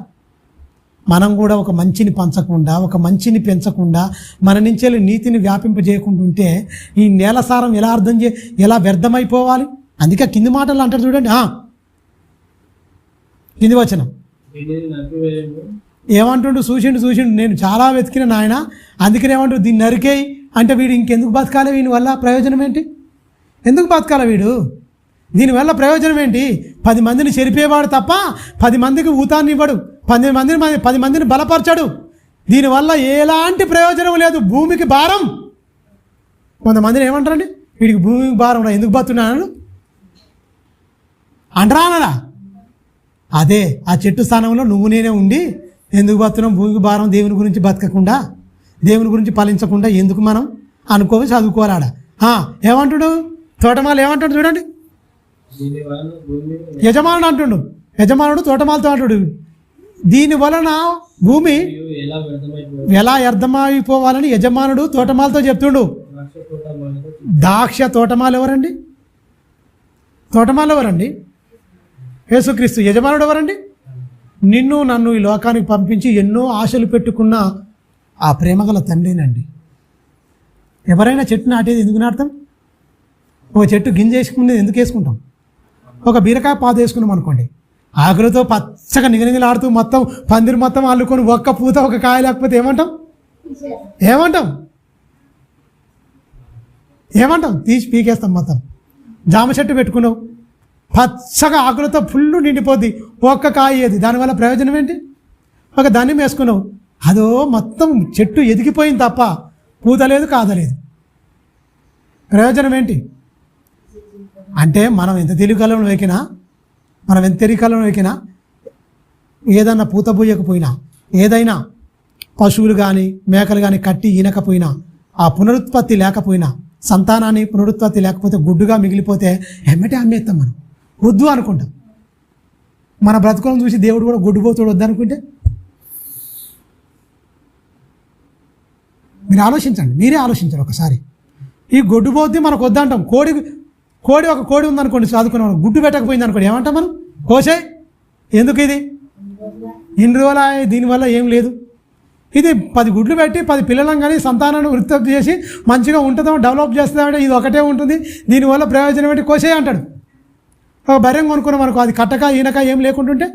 మనం కూడా ఒక మంచిని పంచకుండా, ఒక మంచిని పెంచకుండా, మన నుంచి వెళ్ళి నీతిని వ్యాపింపజేయకుండా ఉంటే ఈ నేలసారం ఎలా వ్యర్థమైపోవాలి? అందుకే కింది మాటలు అంటారు చూడండి. కింది వచనం ఏమంటుండు? చూసిండు నేను చాలా వెతికిన నాయన, అందుకని ఏమంటాడు? దీన్ని నరికేయి అంటే వీడు ఇంకెందుకు బతకాలి? వీని వల్ల ప్రయోజనం ఏంటి? ఎందుకు బతకాలి వీడు? దీనివల్ల ప్రయోజనం ఏంటి? 10 మందిని చెరిపేవాడు తప్ప 10 మందికి ఊతాన్ని ఇవ్వడు, 10 మందిని బలపరచడు. దీనివల్ల ఎలాంటి ప్రయోజనం లేదు. భూమికి భారం. కొంతమందిని ఏమంటారండి? వీడికి భూమికి భారం, ఎందుకు బతున్నాను అంటరానరా? అదే ఆ చెట్టు స్థానంలో నువ్వు నేనే ఉండి ఎందుకు బతున్నాం? భూమికి భారం. దేవుని గురించి బతకకుండా, దేవుని గురించి ఫలించకుండా ఎందుకు మనం అనుకోవాలి? చదువుకోవాలాడ. ఏమంటాడు తోటమాలు? ఏమంటాడు చూడండి. యజమానుడు అంటుండు. యజమానుడు తోటమాలతో అంటాడు, దీని వలన భూమి ఎలా వ్యర్థమైపోవాలని యజమానుడు తోటమాలతో చెప్తుండు. ద్రాక్ష తోటమాలు ఎవరండి? తోటమాలు ఎవరండి? యేసుక్రీస్తు. యజమానుడు ఎవరండి? నిన్ను నన్ను ఈ లోకానికి పంపించి ఎన్నో ఆశలు పెట్టుకున్న ఆ ప్రేమగల తండ్రినండి. ఎవరైనా చెట్టు నాటేది ఎందుకు నాటుతాం? ఒక చెట్టు గింజ వేసుకునేది ఎందుకు వేసుకుంటాం? ఒక బీరకాయ పాత వేసుకున్నాం అనుకోండి, ఆకులతో పచ్చగా నిగనిగలాడుతూ మొత్తం పందిరి మొత్తం అల్లుకొని ఒక్క పూత ఒక కాయ లేకపోతే ఏమంటాం? తీసి పీకేస్తాం మొత్తం. జామ చెట్టు పెట్టుకున్నావు, పచ్చగా ఆకులతో ఫుల్ నిండిపోద్ది, ఒక్క కాయ ఏది, దానివల్ల ప్రయోజనం ఏంటి? ఒక ధాన్యం వేసుకున్నావు, అదో మొత్తం చెట్టు ఎదిగిపోయింది తప్ప పూత లేదు, కాదలేదు. ప్రయోజనం ఏంటి? అంటే మనం ఎంత తెలివికలను వెకినా, మనం ఎంత తెలివికలను వెకినా, ఏదన్నా పూత పూయకపోయినా, ఏదైనా పశువులు కానీ మేకలు కానీ కట్టి ఈనకపోయినా, ఆ పునరుత్పత్తి లేకపోయినా, సంతానాన్ని పునరుత్పత్తి లేకపోతే గుడ్డుగా మిగిలిపోతే ఎమ్మటే అమ్మేస్తాం. మనం వద్దు అనుకుంటాం. మన బ్రతుకులను చూసి దేవుడు కూడా గుడ్డుపోతాడు వద్దనుకుంటే? మీరే ఆలోచించండి ఒకసారి. ఈ గొడ్డుపోతే మనకు వద్దంటాం. ఒక కోడి ఉందనుకోండి, చదువుకున్నాం, గుడ్డు పెట్టకపోయింది అనుకోండి, ఏమంటాం మనం? కోసే. ఎందుకు ఇది? ఇన్ని రోజుల దీనివల్ల ఏం లేదు, ఇది 10 గుడ్లు పెట్టి 10 పిల్లలను కానీ సంతానాన్ని వృత్తి చేసి మంచిగా ఉంటుందో డెవలప్ చేస్తుందంటే ఇది ఒకటే ఉంటుంది, దీనివల్ల ప్రయోజనం ఏంటి? కోసే అంటాడు. ఒక బర్రెం కొనుక్కున్నాం అనుకో, అది కట్టక ఈనక ఏం లేకుంటుంటే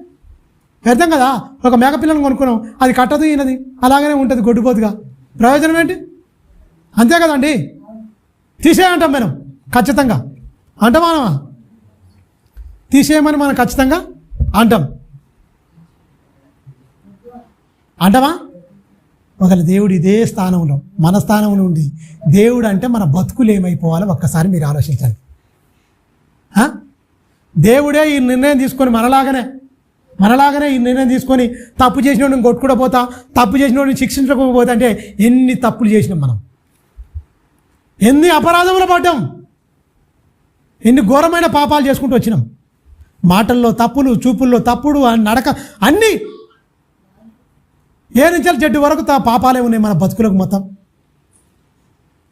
అర్థం కదా. ఒక మేక పిల్లని కొనుక్కున్నాం, అది కట్టదు ఈనది, అలాగనే ఉంటుంది గొడ్డుపోతుగా, ప్రయోజనం ఏంటి? అంతే కదండి. తీసేయంటాం మనం ఖచ్చితంగా. అంటామా? తీసేయమని మనం ఖచ్చితంగా అంటామా? ఒకవేళ దేవుడు ఇదే స్థానంలో, మన స్థానంలో ఉండి దేవుడు అంటే మన బతుకులు ఏమైపోవాలో ఒక్కసారి మీరు ఆలోచించండి. దేవుడే ఈ నిర్ణయం తీసుకొని మనలాగనే ఈ నిర్ణయం తీసుకొని తప్పు చేసిన వాడిని కొట్టుకుండా పోతా, తప్పు చేసిన వాడిని శిక్షించకపోతా అంటే ఎన్ని తప్పులు చేసినాం మనం, ఎన్ని అపరాధములు పడ్డాం, ఎన్ని ఘోరమైన పాపాలు చేసుకుంటూ వచ్చినాం. మాటల్లో తప్పులు, చూపుల్లో తప్పుడు, నడక అన్నీ ఏ నుంచి చెడ్డు వరకు పాపాలే ఉన్నాయి మన బతుకులకు మొత్తం.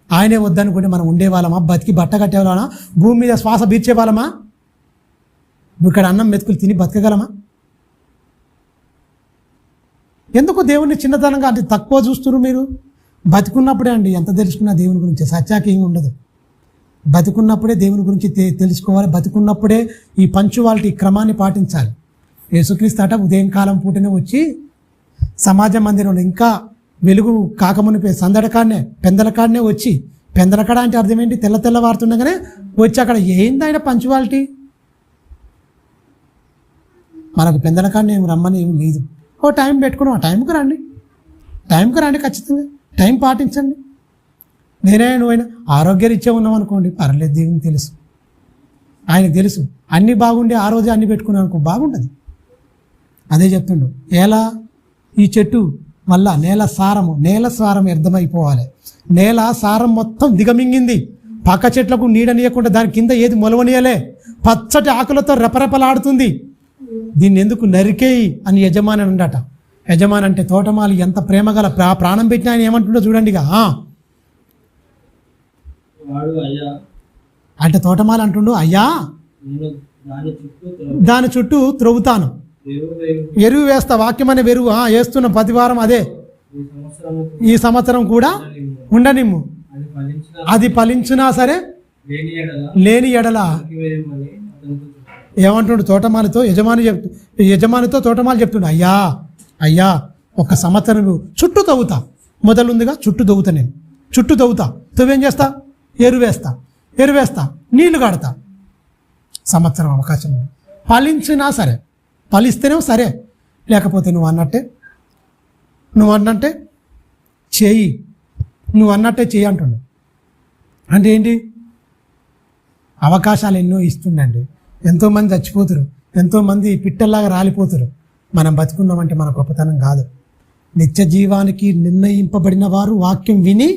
ఆయనే వద్దనుకుంటే మనం ఉండేవాళ్ళమా? బతికి బట్ట కట్టేవాళ్ళమా? భూమి మీద శ్వాస పీల్చేవాళ్ళమా? ఇక్కడ అన్నం మెతుకులు తిని బతకగలమా? ఎందుకు దేవుణ్ణి చిన్నతనంగా అంటే తక్కువ చూస్తున్నారు మీరు? బతికున్నప్పుడే అండి ఎంత తెలుసుకున్నా దేవుని గురించి, సత్యాక ఏమి ఉండదు. బతికున్నప్పుడే దేవుని గురించి తెలుసుకోవాలి. బతికున్నప్పుడే ఈ పంచువాలిటీ క్రమాన్ని పాటించాలి. యేసుక్రీస్తు అట ఉదయం కాలం పూటనే వచ్చి సమాజ మందిరంలో ఇంకా వెలుగు కాకమునిపే సందడకాడనే పెందలకాడనే వచ్చి, పెందలకాడ అంటే అర్థం ఏంటి? తెల్లవారుతుండగానే వచ్చి అక్కడ ఏంది ఆయన పంచువాలిటీ? మనకు పెందలకాడనే ఏమి రమ్మని ఏమి లేదు. ఓ టైం పెట్టుకున్నాం, ఆ టైంకి రండి ఖచ్చితంగా, టైం పాటించండి. నువ్వైనా ఆరోగ్యరీత్యా ఉన్నాం అనుకోండి, పర్లేదు, దేవునికి తెలుసు, ఆయనకు తెలుసు. అన్నీ బాగుండి ఆ రోజే అన్నీ పెట్టుకున్నాం అనుకో, బాగుంటుంది. అదే చెప్తుండు. ఎలా ఈ చెట్టు వల్ల నేల సారం వ్యర్థమైపోవాలి. నేల సారం మొత్తం దిగమింగింది. పక్క చెట్లకు నీడనీయకుండా దాని కింద ఏది మొలవనీయలే, పచ్చటి ఆకులతో రెపరెపలాడుతుంది. దీన్ని ఎందుకు నరికేయి అని యజమాని అండట. యజమాని అంటే తోటమాలి ఎంత ప్రేమగల ప్రాణం పెట్టిన ఆయన ఏమంటుండో చూడండి. అంటే తోటమాలి అంటుండు, అయ్యా దాని చుట్టూ త్రవ్వుతాను, ఎరువు వేస్తా, వాక్యం అనే ఎరువు వేస్తున్న ప్రతి వారం అదే, ఈ సంవత్సరం కూడా ఉండనిమ్ము, అది ఫలించినా సరే లేని ఎడల ఏమంటుండు తోటమాలితో యజమానితో తోటమాలి చెప్తుండు, అయ్యా ఒక సంవత్సరం చుట్టూ తవ్వుతా, మొదలుందిగా చుట్టూ తవ్వుతా, నేను చుట్టూ తవ్వుతా, తవ్వేం చేస్తా? ఎరువేస్తా, నీళ్లు కాడతా, సంవత్సరం అవకాశం ఫలించినా సరే, ఫలిస్తేనే సరే, లేకపోతే నువ్వు అన్నట్టే చేయి, అంటుండు. అంటే ఏంటి? అవకాశాలు ఎన్నో ఇస్తుండండి. ఎంతోమంది చచ్చిపోతారు, ఎంతోమంది పిట్టల్లాగా రాలిపోతారు. మనం బతుకున్నామంటే మన గొప్పతనం కాదు. నిత్య జీవానికి నిర్ణయింపబడిన వారు వాక్యం విని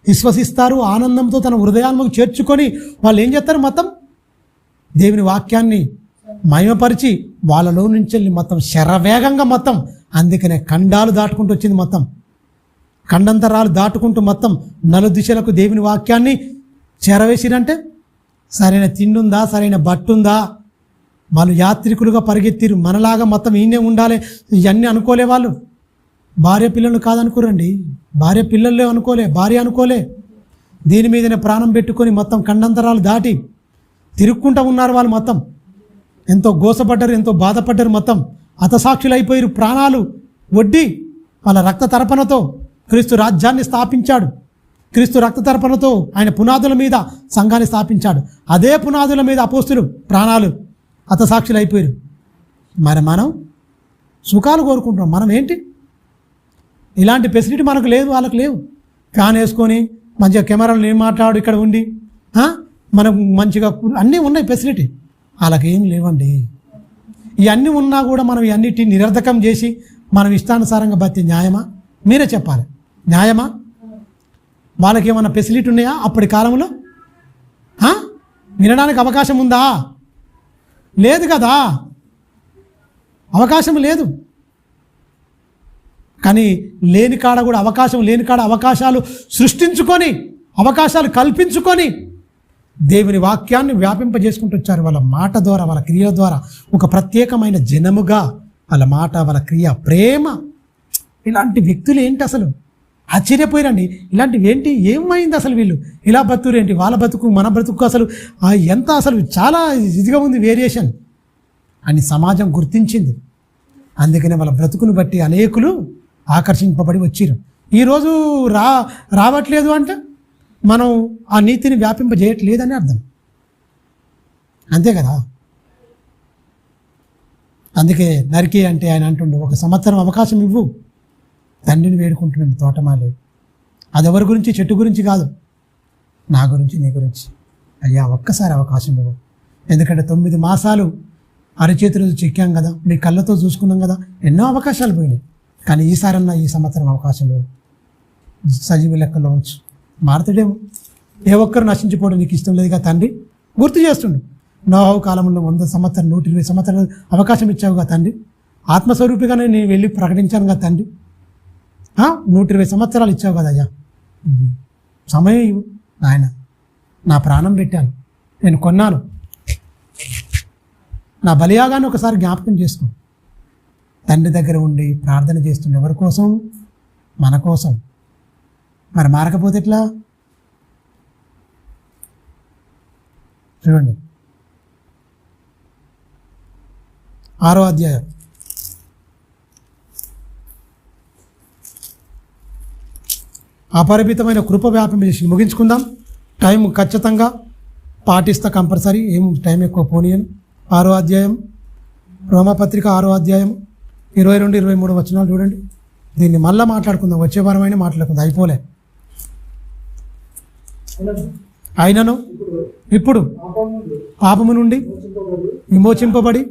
విశ్వసిస్తారు, ఆనందంతో తన హృదయాలకు చేర్చుకొని వాళ్ళు ఏం చేస్తారు? మొత్తం దేవుని వాక్యాన్ని మహిమపరిచి వాళ్ళలో నుంచి వెళ్ళి మొత్తం శరవేగంగా మొత్తం, అందుకనే ఖండాలు దాటుకుంటూ వచ్చింది, మొత్తం ఖండంతరాలు దాటుకుంటూ మొత్తం నలు దిశలకు దేవుని వాక్యాన్ని చేరవేసిరంటే సరైన తిండుందా, సరైన బట్టుందా? వాళ్ళు యాత్రికులుగా పరిగెత్తిరు. మనలాగా మొత్తం ఈయనే ఉండాలి ఇవన్నీ అనుకోలే వాళ్ళు. భార్య పిల్లలు కాదనుకోరండి, భార్య పిల్లలే అనుకోలే, భార్య అనుకోలే. దీని మీదనే ప్రాణం పెట్టుకొని మొత్తం ఖండాంతరాలు దాటి తిరుక్కుంటూ ఉన్నారు వాళ్ళు. మొత్తం ఎంతో గోసపడ్డారు, ఎంతో బాధపడ్డారు. మొత్తం హతసాక్షులు అయిపోయారు. ప్రాణాలు వడ్డీ వాళ్ళ రక్త తర్పణతో క్రీస్తు రాజ్యాన్ని స్థాపించాడు. క్రీస్తు రక్త తర్పణతో ఆయన పునాదుల మీద సంఘాన్ని స్థాపించాడు. అదే పునాదుల మీద అపోస్తులు ప్రాణాలు హతసాక్షులు అయిపోయారు. మరి మనం సుఖాలు కోరుకుంటున్నాం. మనం ఏంటి? ఇలాంటి ఫెసిలిటీ మనకు లేదు, వాళ్ళకు లేవు. ఫ్యాన్ వేసుకొని మంచిగా కెమెరాలు నేను మాట్లాడు ఇక్కడ ఉండి మనం మంచిగా అన్నీ ఉన్నాయి ఫెసిలిటీ. వాళ్ళకి ఏం లేవండి. ఇవన్నీ ఉన్నా కూడా మనం ఇవన్నిటి నిరర్ధకం చేసి మనం ఇష్టానుసారంగా బతి న్యాయమా? మీరే చెప్పాలి. న్యాయమా? వాళ్ళకి ఏమైనా ఫెసిలిటీ ఉన్నాయా అప్పటి కాలంలో? వినడానికి అవకాశం ఉందా? లేదు కదా, అవకాశం లేదు. కానీ లేని కాడ కూడా అవకాశం లేని కాడ అవకాశాలు సృష్టించుకొని, అవకాశాలు కల్పించుకొని దేవుని వాక్యాన్ని వ్యాపింపజేసుకుంటూ వచ్చారు. వాళ్ళ మాట ద్వారా, వాళ్ళ క్రియ ద్వారా ఒక ప్రత్యేకమైన జనముగా వాళ్ళ మాట, వాళ్ళ క్రియ, ప్రేమ. ఇలాంటి వ్యక్తులు ఏంటి అసలు? ఆశ్చర్యపోయారండి. ఇలాంటివి ఏంటి? ఏమైంది అసలు? వీళ్ళు ఇలా బతుకురేంటి? వాళ్ళ బతుకు మన బ్రతుకు అసలు ఎంత అసలు చాలా ఇదిగా ఉంది వేరియేషన్ అని సమాజం గుర్తించింది. అందుకనే వాళ్ళ బ్రతుకును బట్టి అనేకులు ఆకర్షింపబడి వచ్చిరు. ఈరోజు రావట్లేదు అంటే మనం ఆ నీతిని వ్యాపింపజేయట్లేదని అర్థం. అంతే కదా. అందుకే నరికి అంటే ఆయన అంటుండు, 1 సంవత్సరం అవకాశం ఇవ్వు. తండ్రిని వేడుకుంటున్నాను తోటమాలి. అది ఎవరి గురించి? చెట్టు గురించి కాదు, నా గురించి, నీ గురించి. అయ్యా ఒక్కసారి అవకాశం ఇవ్వు. ఎందుకంటే 9 మాసాలు అరచేతులు చెక్కాం కదా, మీ కళ్ళతో చూసుకున్నాం కదా, ఎన్నో అవకాశాలు పోయినాయి. కానీ ఈసారన్నా ఈ సంవత్సరం అవకాశం లేవు. సజీవ లెక్కలో ఉంచు. మారుతాడేమో. ఏ ఒక్కరు నశించిపోవడం నీకు ఇష్టం లేదుగా తండ్రి. గుర్తు చేస్తుండు. నోహు కాలంలో 100 సంవత్సరాలు 120 సంవత్సరాలు అవకాశం ఇచ్చావుగా తండ్రి. ఆత్మస్వరూపిగానే నేను వెళ్ళి ప్రకటించానుగా తండ్రి. 120 సంవత్సరాలు ఇచ్చావు కదా అయ్యా, సమయం ఇవ్వు నాయన. నా ప్రాణం పెట్టాను, నేను కొన్నాను. నా బలియాగాన్ని ఒకసారి జ్ఞాపకం చేసుకో. తండ్రి దగ్గర ఉండి ప్రార్థన చేస్తుండే. ఎవరి కోసం? మన కోసం. మరి మారకపోతే ఎట్లా? చూడండి 6వ అధ్యాయం అపరిమితమైన కృప వ్యాపింపజేసి ముగించుకుందాం. టైం ఖచ్చితంగా పాటిస్తా, కంపల్సరీ. ఏం టైం ఎక్కువ పోనీయను. 6వ అధ్యాయం రోమాపత్రిక 6వ అధ్యాయం 22-23 వచనాలు చూడండి. దీన్ని మళ్ళీ మాట్లాడుకుందాం, వచ్చే వారమైనా మాట్లాడుకుందాం, అయిపోలే. అయినను ఇప్పుడు పాపము నుండి విమోచింపబడి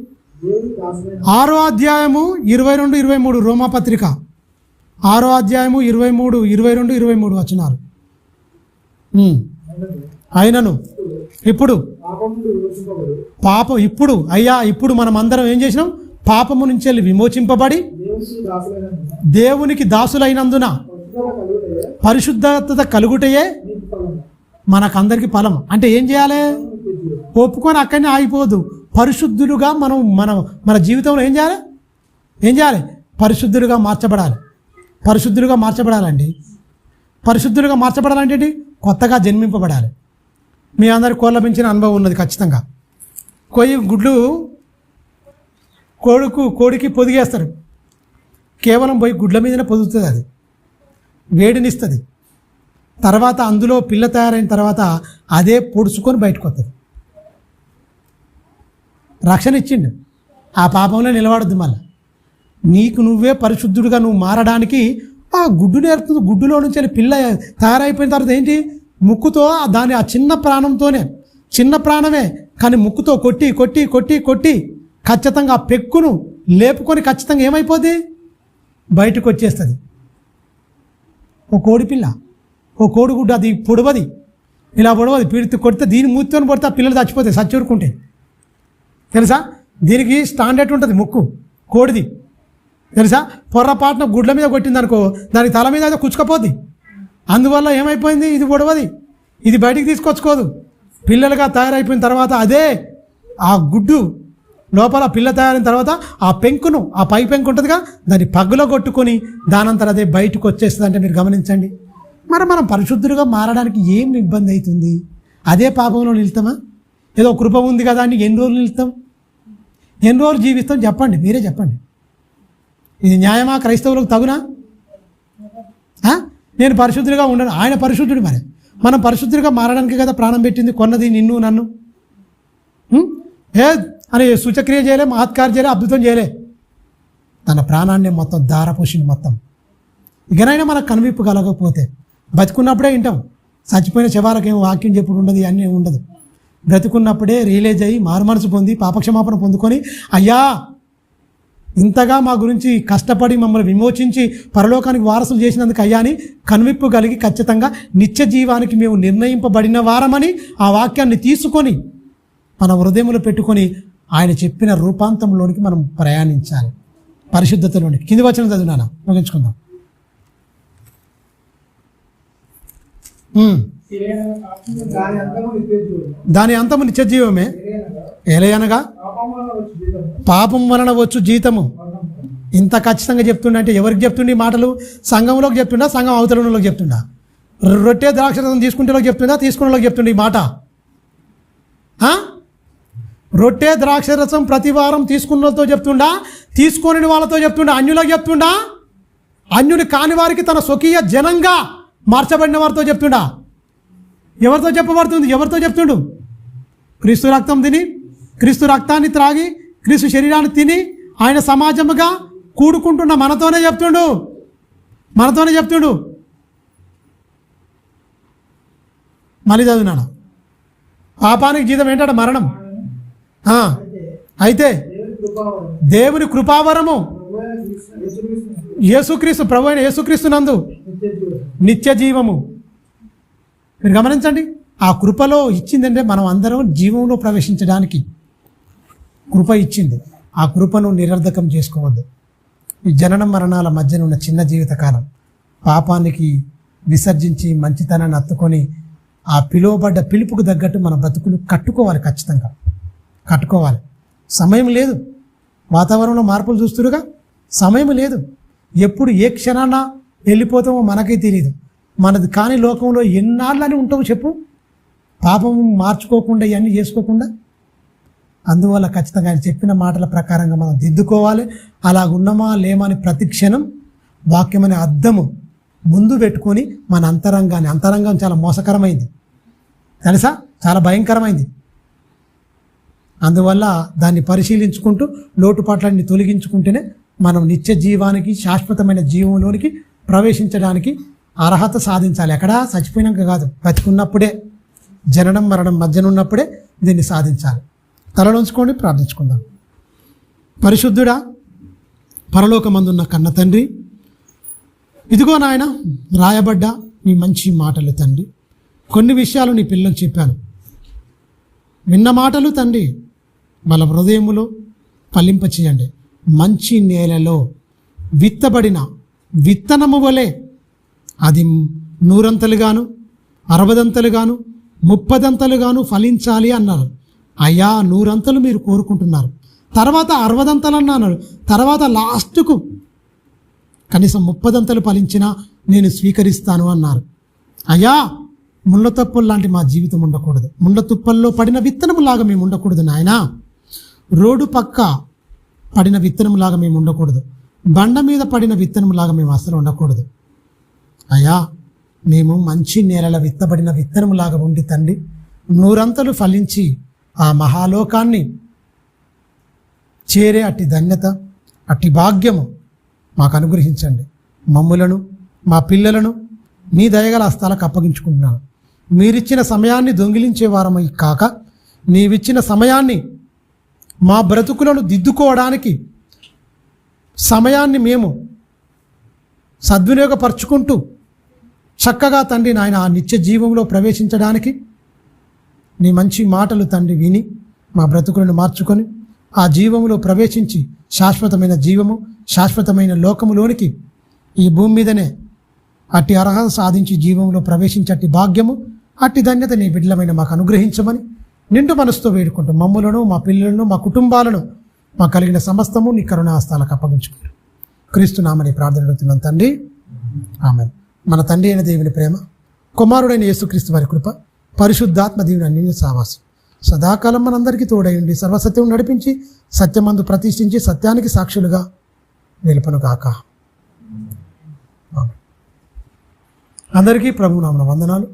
6వ అధ్యాయము 22-23 రోమాపత్రిక 6వ అధ్యాయము 22-23 వచనాలు. అయినను ఇప్పుడు ఇప్పుడు అయ్యా ఇప్పుడు మనం అందరం ఏం చేసినాం? పాపము నుంచి వెళ్ళి విమోచింపబడి దేవునికి దాసులైనందున పరిశుద్ధత కలుగుటయే మనకందరికి ఫలం. అంటే ఏం చేయాలి? ఒప్పుకొని అక్కడనే ఆగిపోదు. పరిశుద్ధులుగా మన జీవితంలో ఏం చేయాలి? పరిశుద్ధులుగా మార్చబడాలి. పరిశుద్ధులుగా మార్చబడాలండి. పరిశుద్ధులుగా మార్చబడాలంటే ఏంటి? కొత్తగా జన్మింపబడాలి. మీ అందరి కోళ్ళ పెంచిన అనుభవం ఉన్నది ఖచ్చితంగా. గుడ్లు కోడికి పొదిగేస్తారు. కేవలం పోయి గుడ్ల మీదనే పొదుగుతుంది. అది వేడినిస్తుంది. తర్వాత అందులో పిల్ల తయారైన తర్వాత అదే పొడుచుకొని బయటకు వస్తుంది. రక్షణ ఇచ్చిండు. ఆ పాపంలో నిలబడద్దు. మళ్ళీ నీకు నువ్వే పరిశుద్ధుడిగా నువ్వు మారడానికి ఆ గుడ్డు నేర్పుతుంది. గుడ్డులో నుంచి పిల్ల తయారైపోయిన తర్వాత ఏంటి? ముక్కుతో దాని ఆ చిన్న ప్రాణంతోనే, చిన్న ప్రాణమే కానీ ముక్కుతో కొట్టి కొట్టి కొట్టి కొట్టి ఖచ్చితంగా ఆ పెక్కును లేపుకొని ఖచ్చితంగా ఏమైపోద్ది? బయటకు వచ్చేస్తుంది. ఓ కోడిపిల్ల, ఓ కోడిగుడ్డు, అది పొడవది, ఇలా పొడవది. పీడితే కొడితే దీని మూతితో పడితే ఆ పిల్లలు చచ్చిపోతాయి, చచ్చూరుకుంటే. తెలుసా? దీనికి స్టాండర్డ్ ఉంటుంది ముక్కు కోడిది. తెలుసా? పొర్రపాటున గుడ్ల మీద కొట్టింది అనుకో, దానికి తల మీద అయితే కుచ్చుకపోద్ది. అందువల్ల ఏమైపోయింది? ఇది పొడవది. ఇది బయటికి తీసుకొచ్చుకోదు. పిల్లలుగా తయారైపోయిన తర్వాత అదే ఆ గుడ్డు లోపల పిల్ల తయారైన తర్వాత ఆ పెంకును, ఆ పై పెంకు ఉంటుందిగా, దాన్ని పగ్గులో కొట్టుకొని దానంతరం అదే బయటకు వచ్చేస్తుంది. అంటే మీరు గమనించండి, మరి మనం పరిశుద్ధులుగా మారడానికి ఏం ఇబ్బంది అవుతుంది? అదే పాపంలో నిలుతామా? ఏదో కృప ఉంది కదా అని ఎన్ని రోజులు నిలుస్తాం, ఎన్ని రోజులు జీవిస్తాం? చెప్పండి, మీరే చెప్పండి. ఇది న్యాయమా? క్రైస్తవులకు తగునా? నేను పరిశుద్ధులుగా ఉండను, ఆయన పరిశుద్ధుడు. మరి మనం పరిశుద్ధులుగా మారడానికి కదా ప్రాణం పెట్టింది, కొన్నది నిన్ను నన్ను. అని సూచక్రియ చేయలే, మహత్కార్యం చేయలే, అద్భుతం చేయలే, తన ప్రాణాన్ని మొత్తం ధారపోసింది మొత్తం. ఇకనైనా మనకు కనువిప్పు కలగకపోతే బతుకున్నప్పుడే వింటాం, చచ్చిపోయిన శవాలకు ఏం వాక్యం చెప్పుడు ఉండదు, అన్నీ ఉండదు. బ్రతుకున్నప్పుడే రియలైజ్ అయ్యి మారుమనసు పొంది పాపక్షమాపణ పొందుకొని, అయ్యా ఇంతగా మా గురించి కష్టపడి మమ్మల్ని విమోచించి పరలోకానికి వారసులు చేసినందుకు అయ్యా అని కనువిప్పు కలిగి ఖచ్చితంగా నిత్య జీవానికి మేము నిర్ణయింపబడిన వారమని ఆ వాక్యాన్ని తీసుకొని మన హృదయంలో పెట్టుకొని ఆయన చెప్పిన రూపాంతంలోనికి మనం ప్రయాణించాలి, పరిశుద్ధతలోనికి. కింది వచ్చిన చదువునానా ముగించుకుందాం. దాని అంతము నిత్య జీవమే, ఎలయనగా పాపం వలన వచ్చు జీతము. ఇంత ఖచ్చితంగా చెప్తుండే అంటే ఎవరికి చెప్తుండే ఈ మాటలు? సంఘంలోకి చెప్తుండా, సంఘం అవతలలోకి చెప్తుండా? రొట్టె ద్రాక్షరసం తీసుకుంటేలోకి చెప్తుందా, తీసుకునేలోకి చెప్తుండే ఈ మాట? రొట్టె ద్రాక్షరసం ప్రతి వారం తీసుకున్న వాళ్ళతో చెప్తుండా, తీసుకొని వాళ్ళతో చెప్తుండా, అన్యులకు చెప్తుండా, అన్యుని కాని వారికి తన స్వకీయ జనంగా మార్చబడిన వారితో చెప్తుండా? ఎవరితో చెప్పబడుతుంది? ఎవరితో చెప్తుండు? క్రీస్తు రక్తం తిని, క్రీస్తు రక్తాన్ని త్రాగి, క్రీస్తు శరీరాన్ని తిని ఆయన సమాజముగా కూడుకుంటున్న మనతోనే చెప్తుండు, మనతోనే చెప్తుండు. మళ్ళీ చదివినాడు, పాపానికి జీతం ఏంటంటే మరణం. అయితే దేవుని కృపావరము యేసుక్రీస్తు, ప్రభు అయిన యేసుక్రీస్తు నందు నిత్య జీవము. మీరు గమనించండి, ఆ కృపలో ఇచ్చిందంటే మనం అందరం జీవంలో ప్రవేశించడానికి కృప ఇచ్చింది. ఆ కృపను నిరర్ధకం చేసుకోవద్దు. ఈ జననం మరణాల మధ్యన ఉన్న చిన్న జీవితకాలం పాపానికి విసర్జించి మంచితనాన్ని అత్తుకొని ఆ పిలువబడ్డ పిలుపుకు తగ్గట్టు మన బతుకులు కట్టుకోవాలి, ఖచ్చితంగా కట్టుకోవాలి. సమయం లేదు, వాతావరణంలో మార్పులు చూస్తురుగా, సమయం లేదు. ఎప్పుడు ఏ క్షణాన వెళ్ళిపోతామో మనకే తెలియదు. మనది కాని లోకంలో ఎన్నాళ్ళని ఉంటావు చెప్పు, పాపం మార్చుకోకుండా ఇవన్నీ చేసుకోకుండా. అందువల్ల ఖచ్చితంగా ఆయన చెప్పిన మాటల ప్రకారంగా మనం దిద్దుకోవాలి. అలాగున్నామా లేమా అని ప్రతి క్షణం వాక్యం అనే అద్దము ముందు పెట్టుకొని మన అంతరంగం చాలా మోసకరమైంది తెలుసా, చాలా భయంకరమైంది. అందువల్ల దాన్ని పరిశీలించుకుంటూ లోటుపాట్లన్నీ తొలగించుకుంటేనే మనం నిత్య జీవానికి, శాశ్వతమైన జీవంలోనికి ప్రవేశించడానికి అర్హత సాధించాలి. ఎక్కడా చచ్చిపోయినాక కాదు, బతికున్నప్పుడే, జననం మరణం మధ్యన ఉన్నప్పుడే దీన్ని సాధించాలి. తలలోంచుకోండి, ప్రార్థించుకుందాం. పరిశుద్ధుడా, పరలోకమందున్న కన్న తండ్రి, ఇదిగో నాయన రాయబడ్డ నీ మంచి మాటలు తండ్రి. కొన్ని విషయాలు నీ పిల్లలకు చెప్పాను. విన్న మాటలు తండ్రి వాళ్ళ హృదయములో ఫలింపచేయండి. మంచి నేలలో విత్తబడిన విత్తనము వలె అది 100 60 30 ఫలించాలి అన్నారు. అయ్యా 100 మీరు కోరుకుంటున్నారు, తర్వాత 60 అన్నారు, తర్వాత లాస్ట్కు కనీసం 30 ఫలించినా నేను స్వీకరిస్తాను అన్నారు. అయ్యా ముళ్ళ తుప్పలు లాంటి మా జీవితం ఉండకూడదు, ముళ్ళ తుప్పల్లో పడిన విత్తనములాగా మేము ఉండకూడదు నాయనా. రోడ్డు పక్క పడిన విత్తనములాగా మేము ఉండకూడదు, బండ మీద పడిన విత్తనములాగా మేము అసలు ఉండకూడదు. అయ్యా మేము మంచి నేలల విత్తబడిన విత్తనములాగా ఉండి తండ్రి 100 ఫలించి ఆ మహాలోకాన్ని చేరే అట్టి ధన్యత, అట్టి భాగ్యము మాకు అనుగ్రహించండి. మమ్ములను, మా పిల్లలను నీ దయగల హస్తాలకు అప్పగించుకుంటున్నాను. మీరిచ్చిన సమయాన్ని దొంగిలించే వారమై కాక, నీవిచ్చిన సమయాన్ని మా బ్రతుకులను దిద్దుకోవడానికి సమయాన్ని మేము సద్వినియోగపరుచుకుంటూ చక్కగా తండ్రి నాయన ఆ నిత్య జీవంలో ప్రవేశించడానికి నీ మంచి మాటలు తండ్రి విని మా బ్రతుకులను మార్చుకొని ఆ జీవములో ప్రవేశించి శాశ్వతమైన జీవము, శాశ్వతమైన లోకములోనికి ఈ భూమి మీదనే అట్టి అర్హత సాధించి జీవంలో ప్రవేశించే భాగ్యము, అట్టి ధన్యత నీ బిడ్డలమైన మాకు అనుగ్రహించమని నిండు మనసుతో వేడుకుంటూ మమ్ములను, మా పిల్లలను, మా కుటుంబాలను, మా కలిగిన సమస్తము నీ కరుణాహస్తాలకు అప్పగించుకుంటాం. క్రీస్తు నామని ప్రార్థన అడుగుతున్నాం తండ్రి, ఆమేన్. మన తండ్రి అయిన దేవుని ప్రేమ, కుమారుడైన యేసుక్రీస్తు వారి కృప, పరిశుద్ధాత్మ దేవుని అన్యోన్య సావాసం సదాకాలం మనందరికీ తోడైండి సర్వసత్యం నడిపించి సత్యమందు ప్రతిష్ఠించి సత్యానికి సాక్షులుగా నిలుపును గాక. అందరికీ ప్రభునామమున వందనాలు.